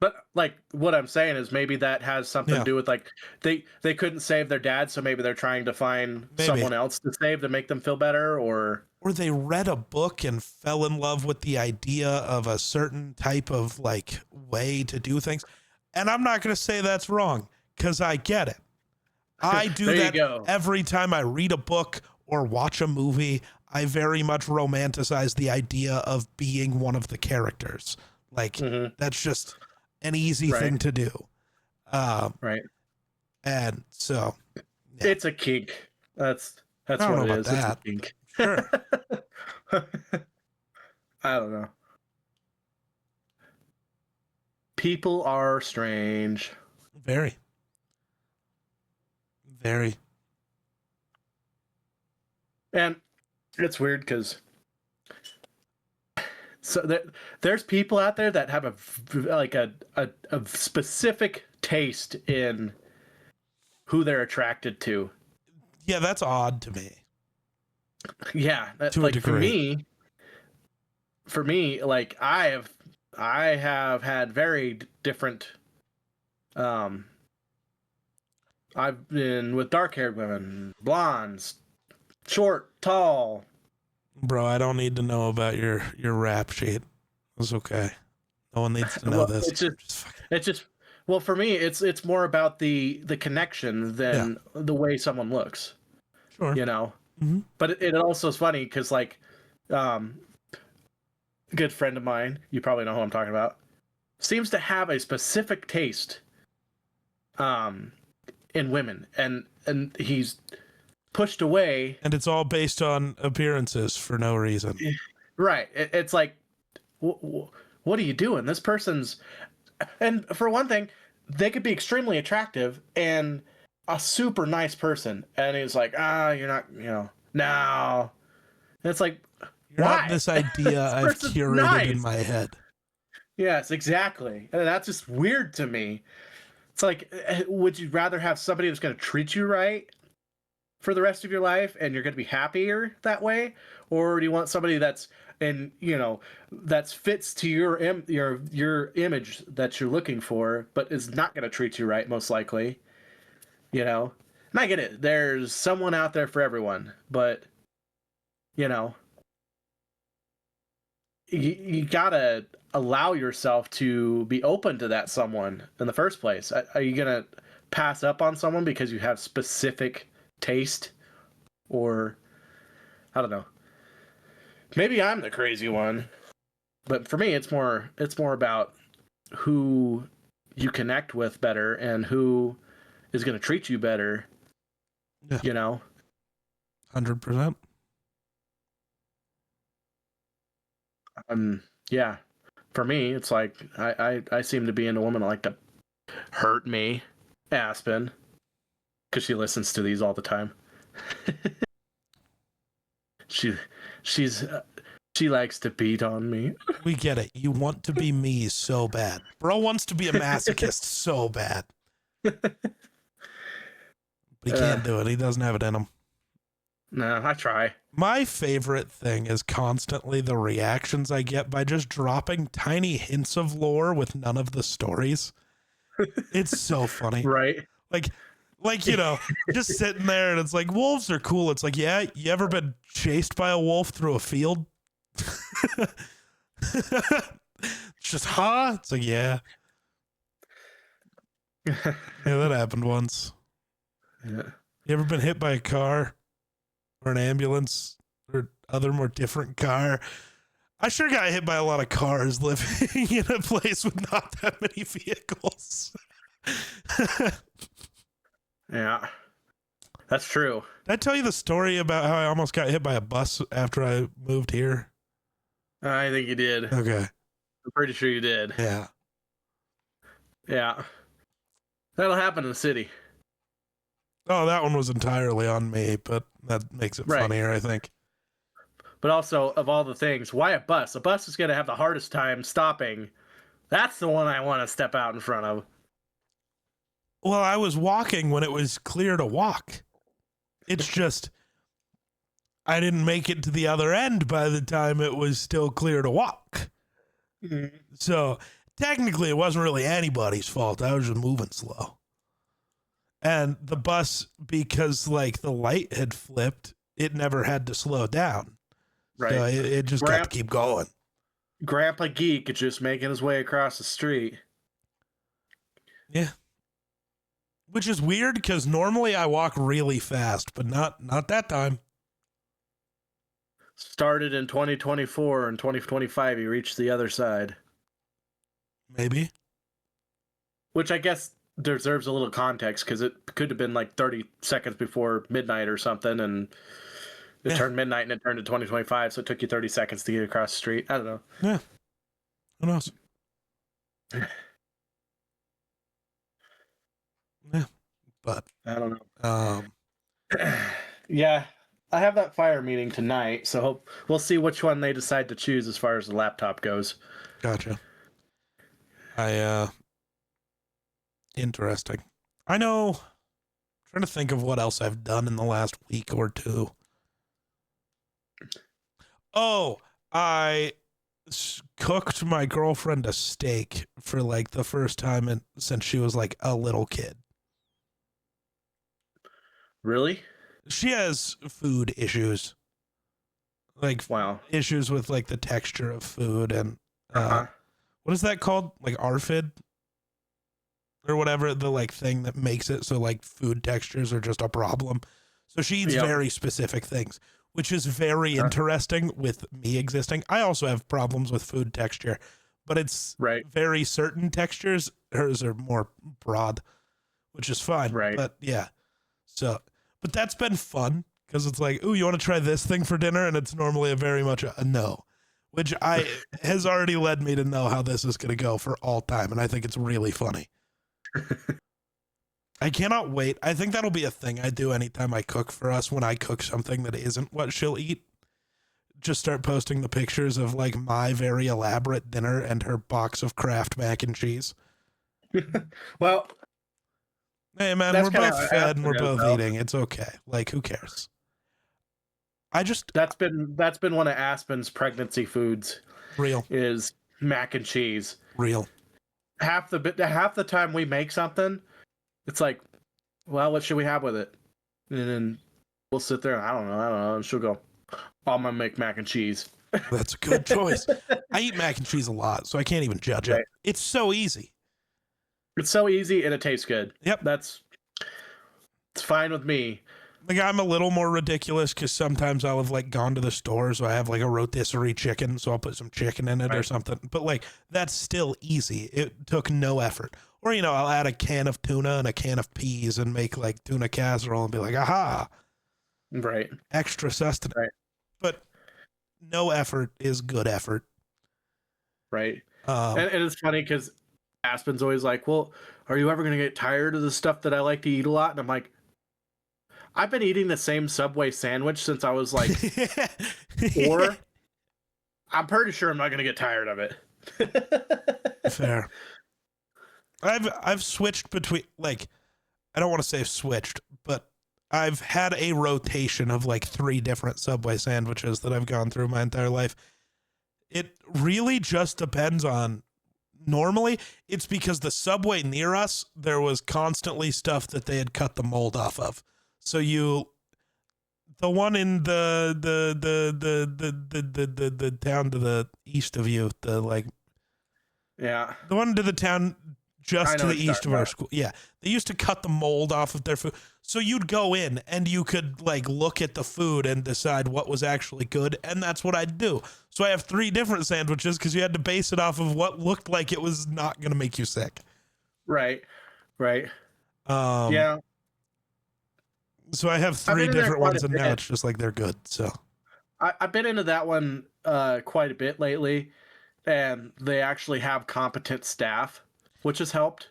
But like what I'm saying is maybe that has something to do with, like, they couldn't save their dad, so maybe they're trying to find someone else to save to make them feel better, or they read a book and fell in love with the idea of a certain type of like way to do things. And I'm not going to say that's wrong, because I get it. I do that every time I read a book or watch a movie. I very much romanticize the idea of being one of the characters. Like, that's just an easy thing to do. Right. And so it's a kink. That's what it is. It's a kink. Sure. I don't know. People are strange. Very. Very. And it's weird because there's people out there that have a specific taste in who they're attracted to. Yeah, that's odd to me. Yeah, to a degree. For me, like, I have I have had very different. Um, I've been with dark-haired women, blondes, short, tall. Bro, I don't need to know about your rap sheet. It's okay. No one needs to know Well, this. it's just well for me. It's more about the connection than the way someone looks. Sure. You know. Mm-hmm. But it also is funny because like, a good friend of mine, you probably know who I'm talking about, seems to have a specific taste, in women, and he's pushed away. And it's all based on appearances for no reason. Right. It's like, what are you doing? This person's, and for one thing, they could be extremely attractive and a super nice person, and he's like, you're not, no. And it's like, You why? have this idea I've person's curated nice. in my head. Yes, exactly. And that's just weird to me. It's like, would you rather have somebody that's going to treat you right for the rest of your life and you're going to be happier that way? Or do you want somebody that's, and that fits to your image that you're looking for, but is not going to treat you right, most likely? And I get it. There's someone out there for everyone, but you gotta allow yourself to be open to that someone in the first place. Are you gonna pass up on someone because you have specific taste, or I don't know? Maybe I'm the crazy one, but for me, it's more about who you connect with better and who is gonna treat you better. Yeah. 100%. Yeah. For me, it's like I seem to be into women that like to hurt me. Aspen, because she listens to these all the time. she likes to beat on me. We get it. You want to be me so bad. Bro wants to be a masochist so bad. But he can't do it. He doesn't have it in him. No, I try. My favorite thing is constantly the reactions I get by just dropping tiny hints of lore with none of the stories. It's so funny. Right. Like, just sitting there and it's like, wolves are cool. It's like, yeah, you ever been chased by a wolf through a field? It's just, It's like, yeah. Yeah, that happened once. Yeah. You ever been hit by a car or an ambulance or other more different car? I sure got hit by a lot of cars living in a place with not that many vehicles. Yeah, that's true. Did I tell you the story about how I almost got hit by a bus after I moved here? I think you did. Okay. I'm pretty sure you did. Yeah. Yeah. That'll happen in the city. Oh, that one was entirely on me, but that makes it funnier, I think. But also, of all the things, why a bus? A bus is going to have the hardest time stopping. That's the one I want to step out in front of. Well, I was walking when it was clear to walk. It's just, I didn't make it to the other end by the time it was still clear to walk. Mm-hmm. So technically it wasn't really anybody's fault. I was just moving slow. And the bus, because like the light had flipped, it never had to slow down. Right. So it just got to keep going. Grandpa Geek is just making his way across the street. Yeah. Which is weird because normally I walk really fast, but not that time. Started in 2024 and 2025 he reached the other side. Maybe. Which I guess deserves a little context because it could have been like 30 seconds before midnight or something, and it turned midnight and it turned to 2025, so it took you 30 seconds to get across the street. I don't know. Yeah. Who knows? Yeah. But I don't know. Yeah. I have that fire meeting tonight, so we'll see which one they decide to choose as far as the laptop goes. Gotcha. Interesting. I know. I'm trying to think of what else I've done in the last week or two. Oh, I cooked my girlfriend a steak for like the first time since she was like a little kid. Really? She has food issues, like Wow. issues with like the texture of food and Uh-huh. what is that called? Like ARFID or whatever, the like thing that makes it so like food textures are just a problem. So she eats Yep. very specific things, which is very Huh. interesting with me existing. I also have problems with food texture, but it's Right. very certain textures. Hers are more broad, which is fine. Right. But yeah. So, but that's been fun because it's like, ooh, you want to try this thing for dinner? And it's normally a very much a no, which I has already led me to know how this is going to go for all time. And I think it's really funny. I cannot wait. I think that'll be a thing I do anytime I cook for us. When I cook something that isn't what she'll eat, just start posting the pictures of like my very elaborate dinner and her box of Kraft mac and cheese. Well, Hey man, that's we're kind of both how fed and we're Aspen is, both though. eating. It's okay. Like, who cares? I just That's been one of Aspen's pregnancy foods real, is mac and cheese. real. Half the time we make something, it's like, well, what should we have with it? And then we'll sit there and I don't know. And she'll go, I'm gonna make mac and cheese. That's a good choice. I eat mac and cheese a lot, so I can't even judge it. Right. It's so easy. It's so easy and it tastes good. Yep. It's fine with me. Like I'm a little more ridiculous because sometimes I'll have like gone to the store, so I have like a rotisserie chicken, so I'll put some chicken in it or Right. something. But like that's still easy. It took no effort. Or I'll add a can of tuna and a can of peas and make like tuna casserole and be like, aha, Right. extra sustenance. Right. But no effort is good effort. Right. Um, And it's funny because Aspen's always like, well, are you ever going to get tired of the stuff that I like to eat a lot? And I'm like, I've been eating the same Subway sandwich since I was like 4. I'm pretty sure I'm not going to get tired of it. Fair. I've switched between like I don't want to say switched, but I've had a rotation of like 3 different Subway sandwiches that I've gone through my entire life. It really just depends on normally it's because the Subway near us there was constantly stuff that they had cut the mold off of. So the one in the town to the east of you, Yeah. the one to the town just I to know the what you're east of talking our about. school. Yeah. They used to cut the mold off of their food. So you'd go in and you could like look at the food and decide what was actually good. And that's what I'd do. So I have 3 different sandwiches because you had to base it off of what looked like it was not going to make you sick. Right. Right. Um, Yeah. So I have I've 3 been in there different quite ones a and now bit. it's just like they're good. So I've been into that one quite a bit lately, and they actually have competent staff, which has helped.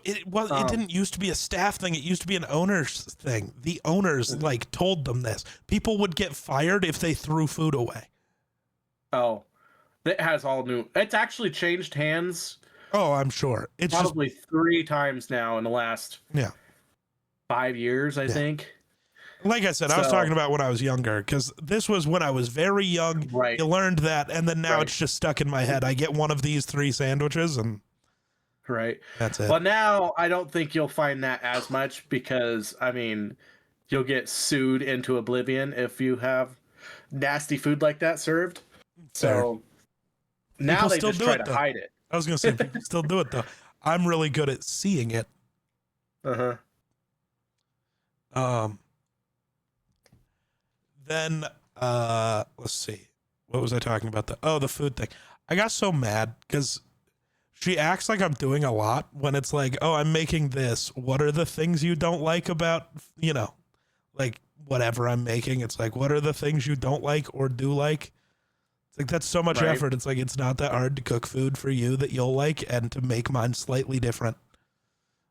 it didn't used to be a staff thing. It used to be an owner's thing. The owners like told them this. People would get fired if they threw food away. Oh, it has all new. It's actually changed hands Oh, I'm sure. It's probably 3 times now in the last just yeah. 5 years, I think. Like I said, I was So- talking about when I was younger because this was when I was very young. Right. You learned that, and then now Right. it's just stuck in my head. I get one of these 3 sandwiches, and Right. that's it. Well, now I don't think you'll find that as much because, I mean, you'll get sued into oblivion if you have nasty food like that served. So now People they still just do try it, to though. hide it. I was gonna say people still do it though. I'm really good at seeing it. Uh-huh. Then let's see. What was I talking about? The food thing. I got so mad because she acts like I'm doing a lot when it's like, oh, I'm making this. What are the things you don't like about, like whatever I'm making? It's like, what are the things you don't like or do like? It's like, that's so much Right. effort. It's like, it's not that hard to cook food for you that you'll like and to make mine slightly different.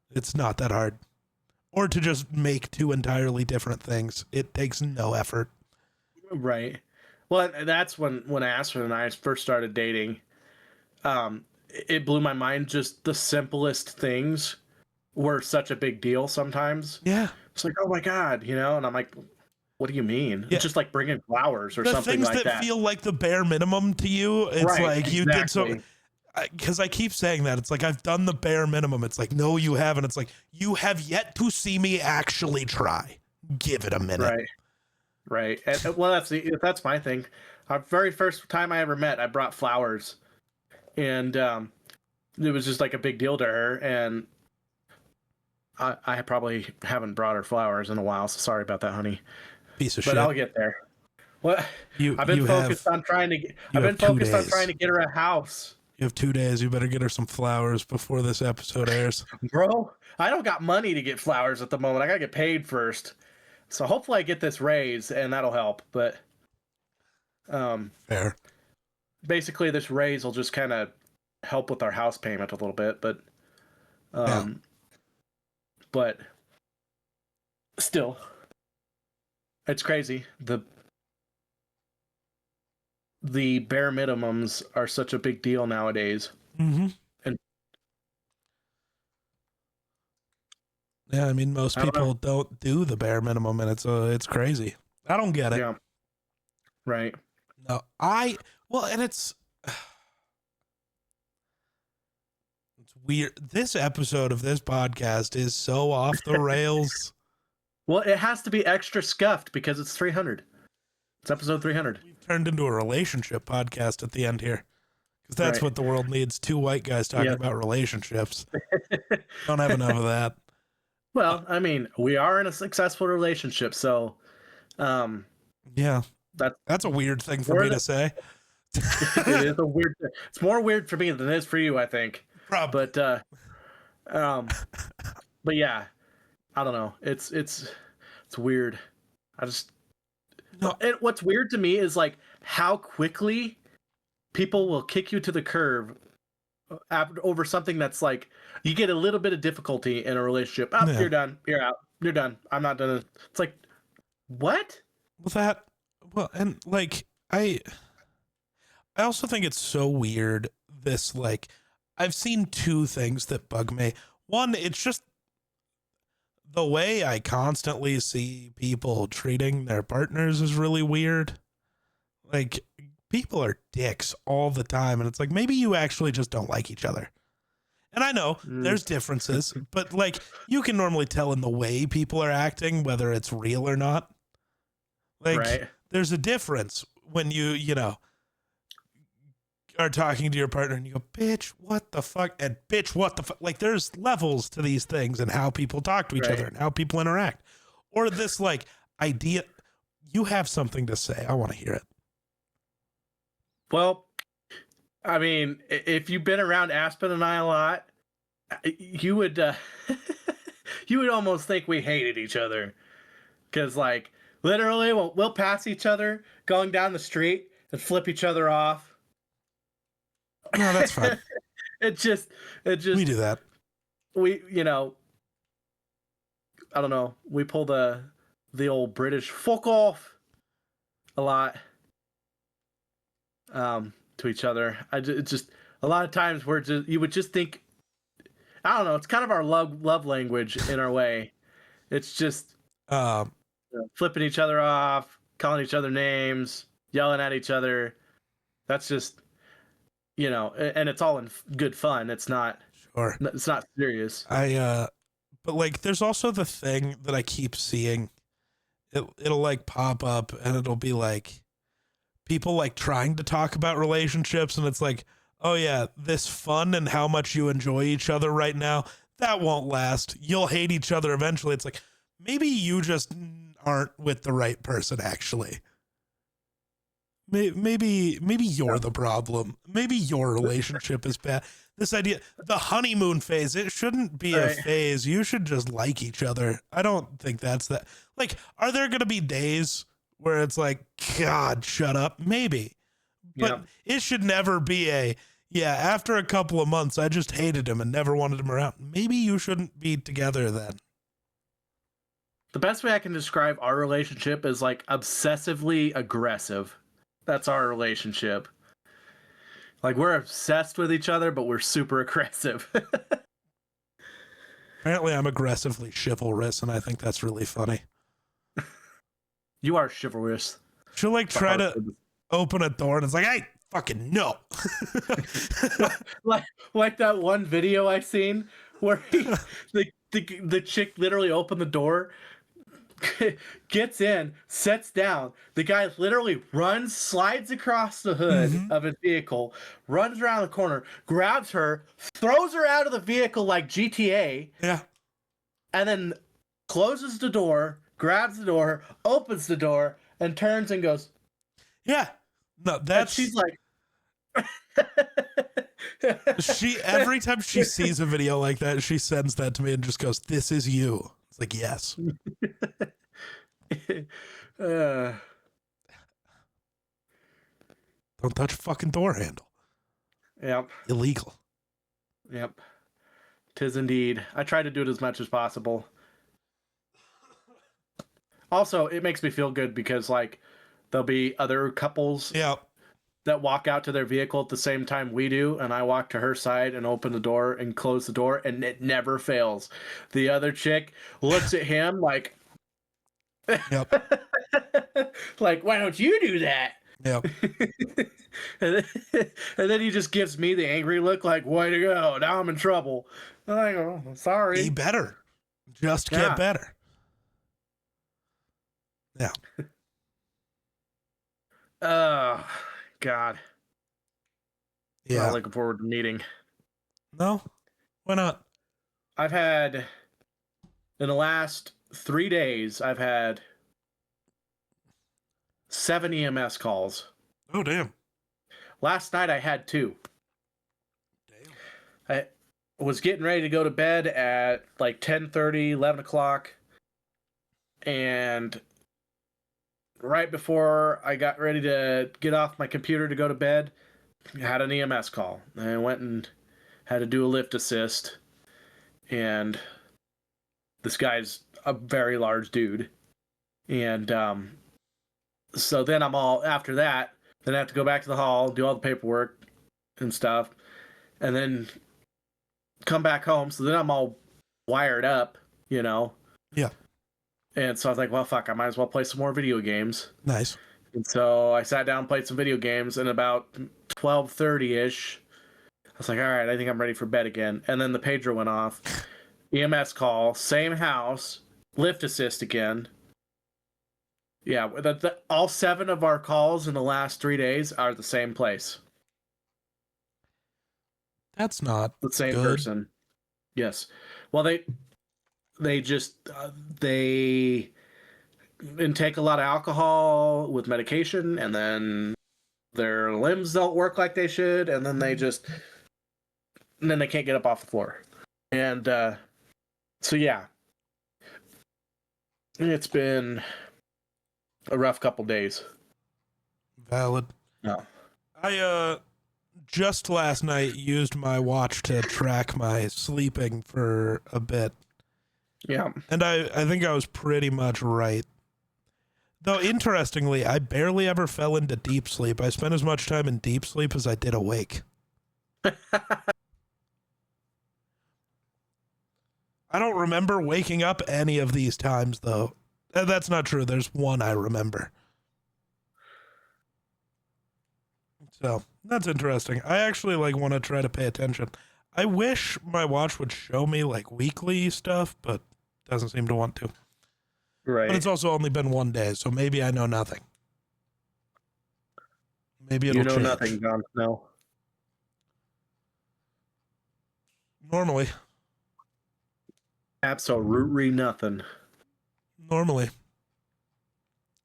It's not that hard. Or to just make 2 entirely different things. It takes no effort. Right. Well, that's when Aspen and I first started dating. It blew my mind. Just the simplest things were such a big deal sometimes. Yeah. It's like, oh my God, and I'm like, What do you mean? Yeah. It's just like bringing flowers or The something things like that that. feel like the bare minimum to you, it's Right, like you did so. exactly. Because I keep saying that. It's like, I've done the bare minimum. It's like, no, you haven't. It's like, you have yet to see me actually try. Give it a minute. Right. Right. And, well, that's my thing. Our very first time I ever met, I brought flowers, and it was just like a big deal to her. And I probably haven't brought her flowers in a while, so sorry about that, honey. Piece of But shit. I'll get there. What? You I've been focused on trying to get her a house. You have 2 days. You better get her some flowers before this episode airs. Bro, I don't got money to get flowers at the moment. I gotta get paid first. So hopefully I get this raise and that'll help. But Fair. basically this raise will just kind of help with our house payment a little bit. But but still, it's crazy. The bare minimums are such a big deal nowadays. Mm-hmm. And yeah, I mean, most people don't do the bare minimum, and it's crazy. I don't get it. Yeah. Right. No, and it's weird. This episode of this podcast is so off the rails. Well, it has to be extra scuffed because it's 300. It's episode 300. We've turned into a relationship podcast at the end here. Because that's Right. what the world needs. Two white guys talking about relationships. Don't have enough of that. Well, I mean, we are in a successful relationship, so yeah. That's a weird thing for me to say. It is a weird. It's more weird for me than it is for you, I think. Probably. But yeah, I don't know. It's weird. What's weird to me is like how quickly people will kick you to the curb over something that's like you get a little bit of difficulty in a relationship. Oh, yeah. You're done. You're out. You're done. I'm not done. It's like, what? And like I also think it's so weird. This like I've seen two things that bug me. One, it's just the way I constantly see people treating their partners is really weird. Like people are dicks all the time. And it's like, maybe you actually just don't like each other. And I know there's differences, but like you can normally tell in the way people are acting, whether it's real or not. Like there's a difference when you know, are talking to your partner and you go, bitch, what the fuck? And bitch, what the fuck? Like there's levels to these things and how people talk to each other and how people interact. Or this like idea, you have something to say. I want to hear it. Well, I mean, if you've been around Aspen and I a lot, you would you would almost think we hated each other. Because like literally we'll pass each other going down the street and flip each other off. No, that's fine. It just we do that. We, you know, I don't know. We pull the old British fuck off a lot to each other. It's just a lot of times you would just think, I don't know. It's kind of our love language in our way. It's just flipping each other off, calling each other names, yelling at each other. That's just, you know, and it's all in good fun. It's not It's not serious. But like, there's also the thing that I keep seeing. It'll like pop up and it'll be like people like trying to talk about relationships, and it's like, oh yeah, this fun and how much you enjoy each other right now, that won't last. You'll hate each other eventually. It's like, maybe you just aren't with the right person, actually. Maybe you're the problem. Maybe your relationship is bad. This idea, the honeymoon phase, it shouldn't be a phase. You should just like each other. I don't think that's that. Like, are there going to be days where it's like, God, shut up? Maybe. But it should never be after a couple of months, I just hated him and never wanted him around. Maybe you shouldn't be together then. The best way I can describe our relationship is like obsessively aggressive. That's our relationship. Like we're obsessed with each other, but we're super aggressive. Apparently I'm aggressively chivalrous, and I think that's really funny. You are chivalrous. She'll like try to open a door and it's like, hey, fucking no. like that one video I seen where the chick literally opened the door, gets in, sits down. The guy literally runs, slides across the hood of his vehicle, runs around the corner, grabs her, throws her out of the vehicle like GTA. Yeah. And then closes the door, grabs the door, opens the door, and turns and goes. Yeah. No, that's. And she's like. She every time she sees a video like that, she sends that to me and just goes, "This is you." It's like, yes. Don't touch a fucking door handle. Yep. Illegal. Yep. 'Tis indeed. I try to do it as much as possible. Also, it makes me feel good because like there'll be other couples that walk out to their vehicle at the same time we do, and I walk to her side and open the door and close the door, and it never fails. The other chick looks at him like, yep. like, why don't you do that? Yep. and then he just gives me the angry look like, way to go, now I'm in trouble. I'm like, oh, sorry. Be better. Just get better. Yeah. God. Yeah. I'm looking forward to meeting. No? Why not? I've had, in the last 3 days, I've had 7 EMS calls. Oh, damn. Last night I had 2. Damn. I was getting ready to go to bed at like 10:30, 11 o'clock. And right before I got ready to get off my computer to go to bed, I had an EMS call. And I went and had to do a lift assist. And this guy's a very large dude. And so then I'm all, after that, then I have to go back to the hall, do all the paperwork and stuff, and then come back home. So then I'm all wired up, you know? Yeah. And so I was like, well, fuck, I might as well play some more video games. Nice. And so I sat down and played some video games, and about 12:30-ish, I was like, all right, I think I'm ready for bed again. And then the pager went off. EMS call, same house, lift assist again. Yeah, all 7 of our calls in the last 3 days are the same place. That's not the same good. person. Yes. Well, they just they intake a lot of alcohol with medication, and then their limbs don't work like they should, and then they can't get up off the floor. And so yeah, it's been a rough couple days. Valid. No. I just last night used my watch to track my sleeping for a bit. Yeah. And I think I was pretty much right. Though interestingly, I barely ever fell into deep sleep. I spent as much time in deep sleep as I did awake. I don't remember waking up any of these times, though. That's not true. There's one I remember. So that's interesting. I actually want to try to pay attention. I wish my watch would show me weekly stuff, but doesn't seem to want to. Right. But it's also only been 1 day, so maybe I know nothing. Maybe it'll change. You know nothing, Jon Snow. Normally. Absolutely nothing. Normally.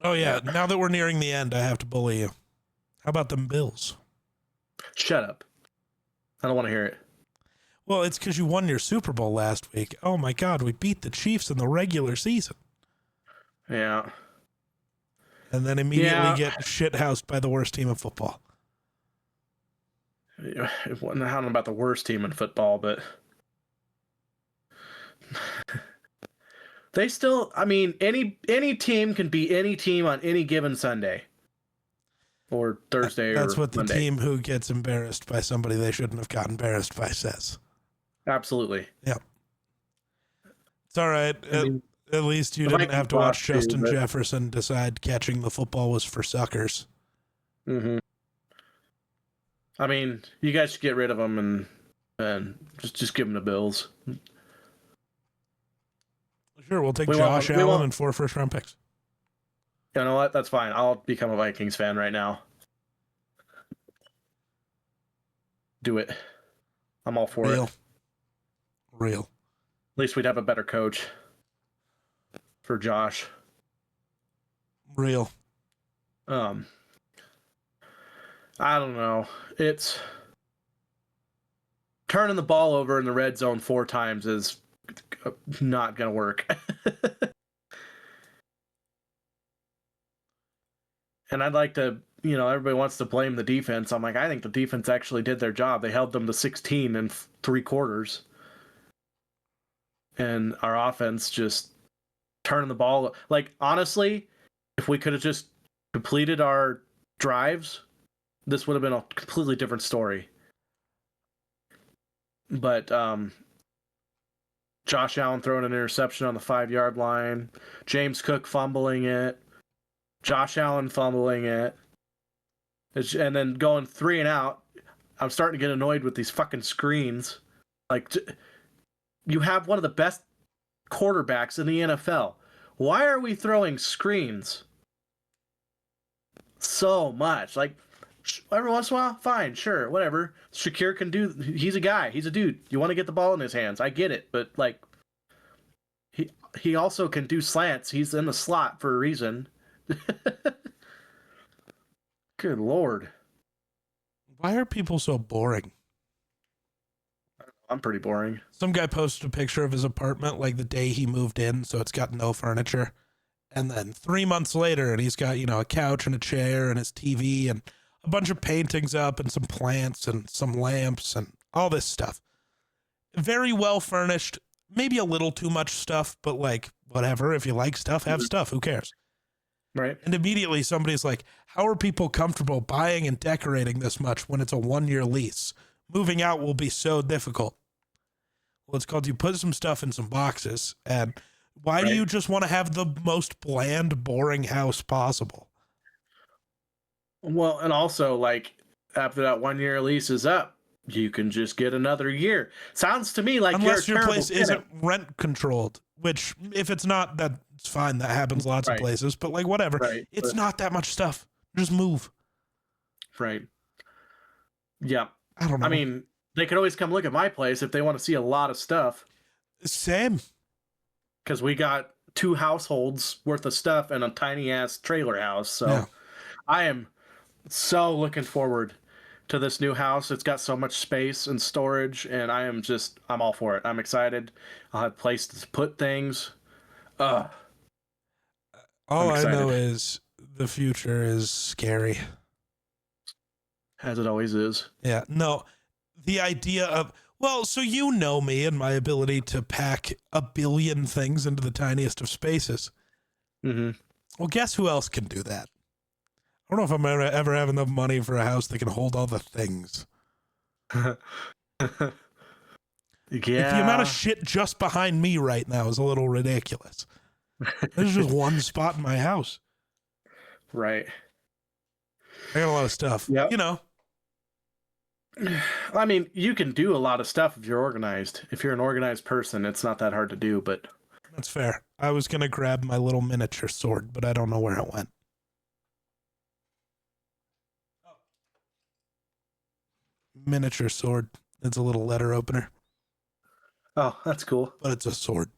Oh yeah, now that we're nearing the end, I have to bully you. How about them Bills? Shut up. I don't want to hear it. Well, it's because you won your Super Bowl last week. Oh my God, we beat the Chiefs in the regular season. Yeah. And then immediately get shithoused by the worst team in football. I don't know about the worst team in football, but they still, I mean, any team can be any team on any given Sunday. Or Thursday. That's or what the Monday. team who gets embarrassed by somebody they shouldn't have got embarrassed by says. Absolutely. Yeah. It's all right. At least you The didn't have Vikings to watch lost too, Justin but- Jefferson decide catching the football was for suckers. Mm-hmm. I mean, you guys should get rid of him and just give him the Bills. Sure, we'll take We Josh won't- we Allen won't- and 4 first-round picks. You know what? That's fine. I'll become a Vikings fan right now. Do it. I'm all for Real. it. Real. At least we'd have a better coach for Josh. Real. I don't know. It's turning the ball over in the red zone 4 times is not going to work. And I'd like to, everybody wants to blame the defense. I'm like, I think the defense actually did their job. They held them to 16 in 3 quarters. And our offense just turning the ball. Like, honestly, if we could have just completed our drives, this would have been a completely different story. But Josh Allen throwing an interception on the 5-yard line, James Cook fumbling it, Josh Allen fumbling it, and then going 3 and out. I'm starting to get annoyed with these fucking screens. Like, you have one of the best quarterbacks in the NFL. Why are we throwing screens so much? Like, every once in a while, fine, sure, whatever. Shakir can do. He's a guy. He's a dude. You want to get the ball in his hands. I get it, but like, he also can do slants. He's in the slot for a reason. Good Lord. Why are people so boring? I'm pretty boring. Some guy posted a picture of his apartment like the day he moved in, so it's got no furniture. And then 3 months later, and he's got, a couch and a chair and his TV and a bunch of paintings up and some plants and some lamps and all this stuff. Very well furnished, maybe a little too much stuff, but like, whatever. If you like stuff, have stuff. Who cares? Right. And immediately somebody's like, how are people comfortable buying and decorating this much when it's a 1-year lease? Moving out will be so difficult. Well, it's called you put some stuff in some boxes. And why do you just want to have the most bland, boring house possible? Well, and also, like, after that 1-year lease is up, you can just get another year. Sounds to me like Unless you're a your terrible place tenant. isn't rent controlled, which if it's not, that's fine. That happens lots of places, but like whatever. Right, It's but- not that much stuff. Just move. Right. Yeah. I don't know. I mean, they could always come look at my place if they want to see a lot of stuff. Same. Because we got 2 households worth of stuff and a tiny ass trailer house. So Yeah. I am so looking forward to this new house. It's got so much space and storage, and I'm all for it. I'm excited. I'll have places to put things. All I'm I know excited. is the future is scary. As it always is. Yeah. No, the idea of, well, so you know me and my ability to pack a billion things into the tiniest of spaces. Mm-hmm. Well, guess who else can do that? I don't know if I'm ever have enough money for a house that can hold all the things. Yeah. Like, the amount of shit just behind me right now is a little ridiculous. There's just one spot in my house. Right. I got a lot of stuff. Yep. I mean, you can do a lot of stuff if you're organized. If you're an organized person, it's not that hard to do, but That's fair. I was going to grab my little miniature sword, but I don't know where it went. Miniature sword. It's a little letter opener, oh, that's cool. but it's a sword.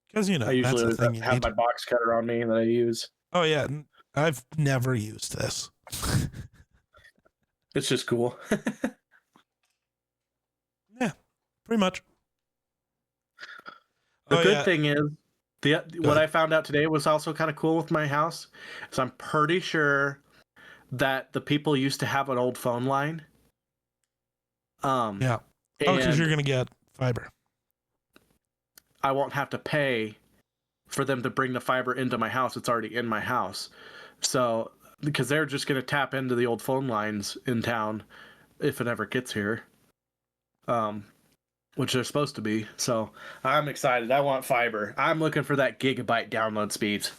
Because, I that's usually the thing you have need. my box cutter on me that I use. Oh, yeah. I've never used this. It's just cool. Yeah, pretty much. The Oh, good yeah. thing is, what ahead. I found out today was also kind of cool with my house. So I'm pretty sure that the people used to have an old phone line. Yeah. Oh, because and you're going to get fiber. I won't have to pay for them to bring the fiber into my house. It's already in my house. So, because they're just going to tap into the old phone lines in town if it ever gets here. which they're supposed to be. So I'm excited. I want fiber. I'm looking for that gigabyte download speeds.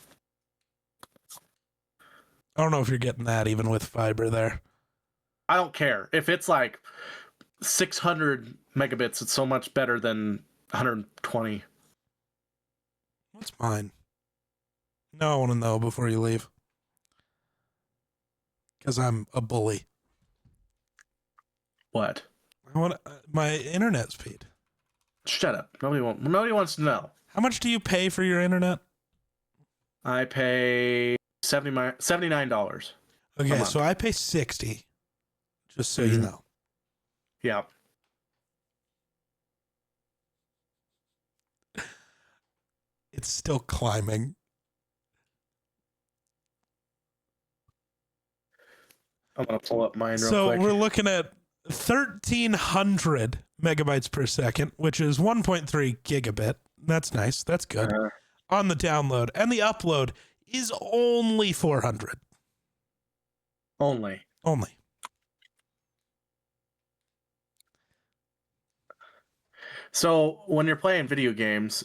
I don't know if you're getting that even with fiber there. I don't care if it's like 600 megabits. It's so much better than 120. What's mine? No, I want to know before you leave. Because I'm a bully. What? I want my internet speed. Shut up. Nobody wants to know. How much do you pay for your internet? I pay $79. Okay, so I pay 60. Just so you know. Yeah. It's still climbing. I'm going to pull up mine real so quick. We're looking at 1,300 megabytes per second, which is 1.3 gigabit. That's nice. That's good. On the download. And the upload is only 400. Only. So when you're playing video games,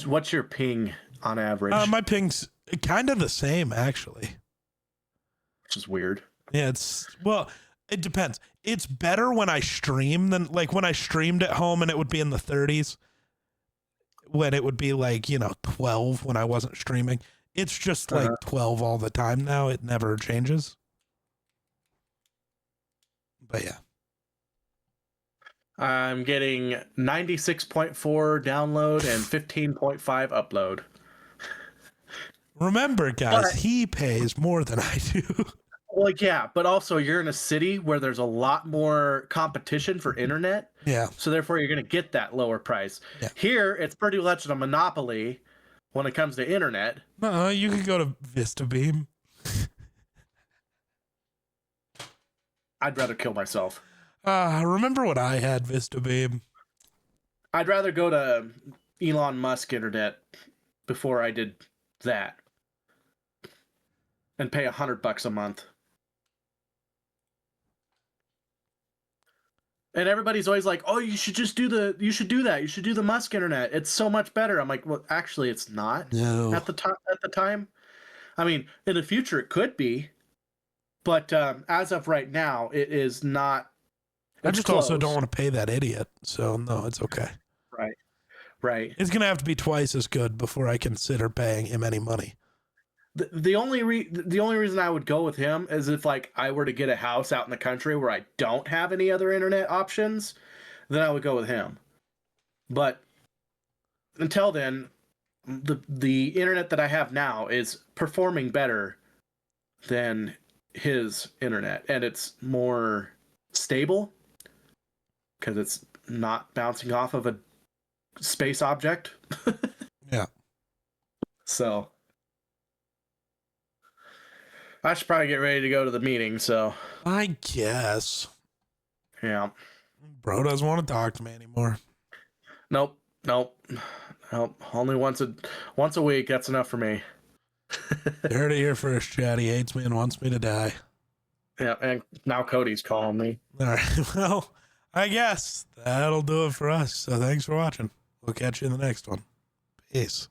what's your ping on average? My ping's kind of the same, actually. Which is weird. Yeah, it depends. It's better when I stream than like when I streamed at home and it would be in the 30s. When it would be like, 12 when I wasn't streaming. It's just like 12 all the time now. It never changes. But yeah. I'm getting 96.4 download and 15.5 upload. Remember, guys, he pays more than I do. Well, yeah, but also you're in a city where there's a lot more competition for internet. Yeah. So therefore you're going to get that lower price. Yeah. Here, it's pretty much a monopoly when it comes to internet. No, you could go to VistaBeam. I'd rather kill myself. Remember when I had VistaBeam? I'd rather go to Elon Musk internet before I did that and pay $100 a month. And everybody's always like, "Oh, you should do that. You should do the Musk internet. It's so much better." I'm like, "Well, actually, it's not." No. At the time, I mean, in the future it could be, but as of right now, it is not. I just also don't want to pay that idiot. So no, it's okay. Right. It's gonna have to be twice as good before I consider paying him any money. The only reason I would go with him is if like I were to get a house out in the country where I don't have any other internet options, then I would go with him. But until then, the internet that I have now is performing better than his internet, and it's more stable because it's not bouncing off of a space object. Yeah. So I should probably get ready to go to the meeting, so I guess. yeah. Bro doesn't want to talk to me anymore. Nope. Only once a week. That's enough for me. You heard it here first, Chad. He hates me and wants me to die. Yeah, and now Cody's calling me. All right. Well, I guess that'll do it for us. So thanks for watching. We'll catch you in the next one. Peace.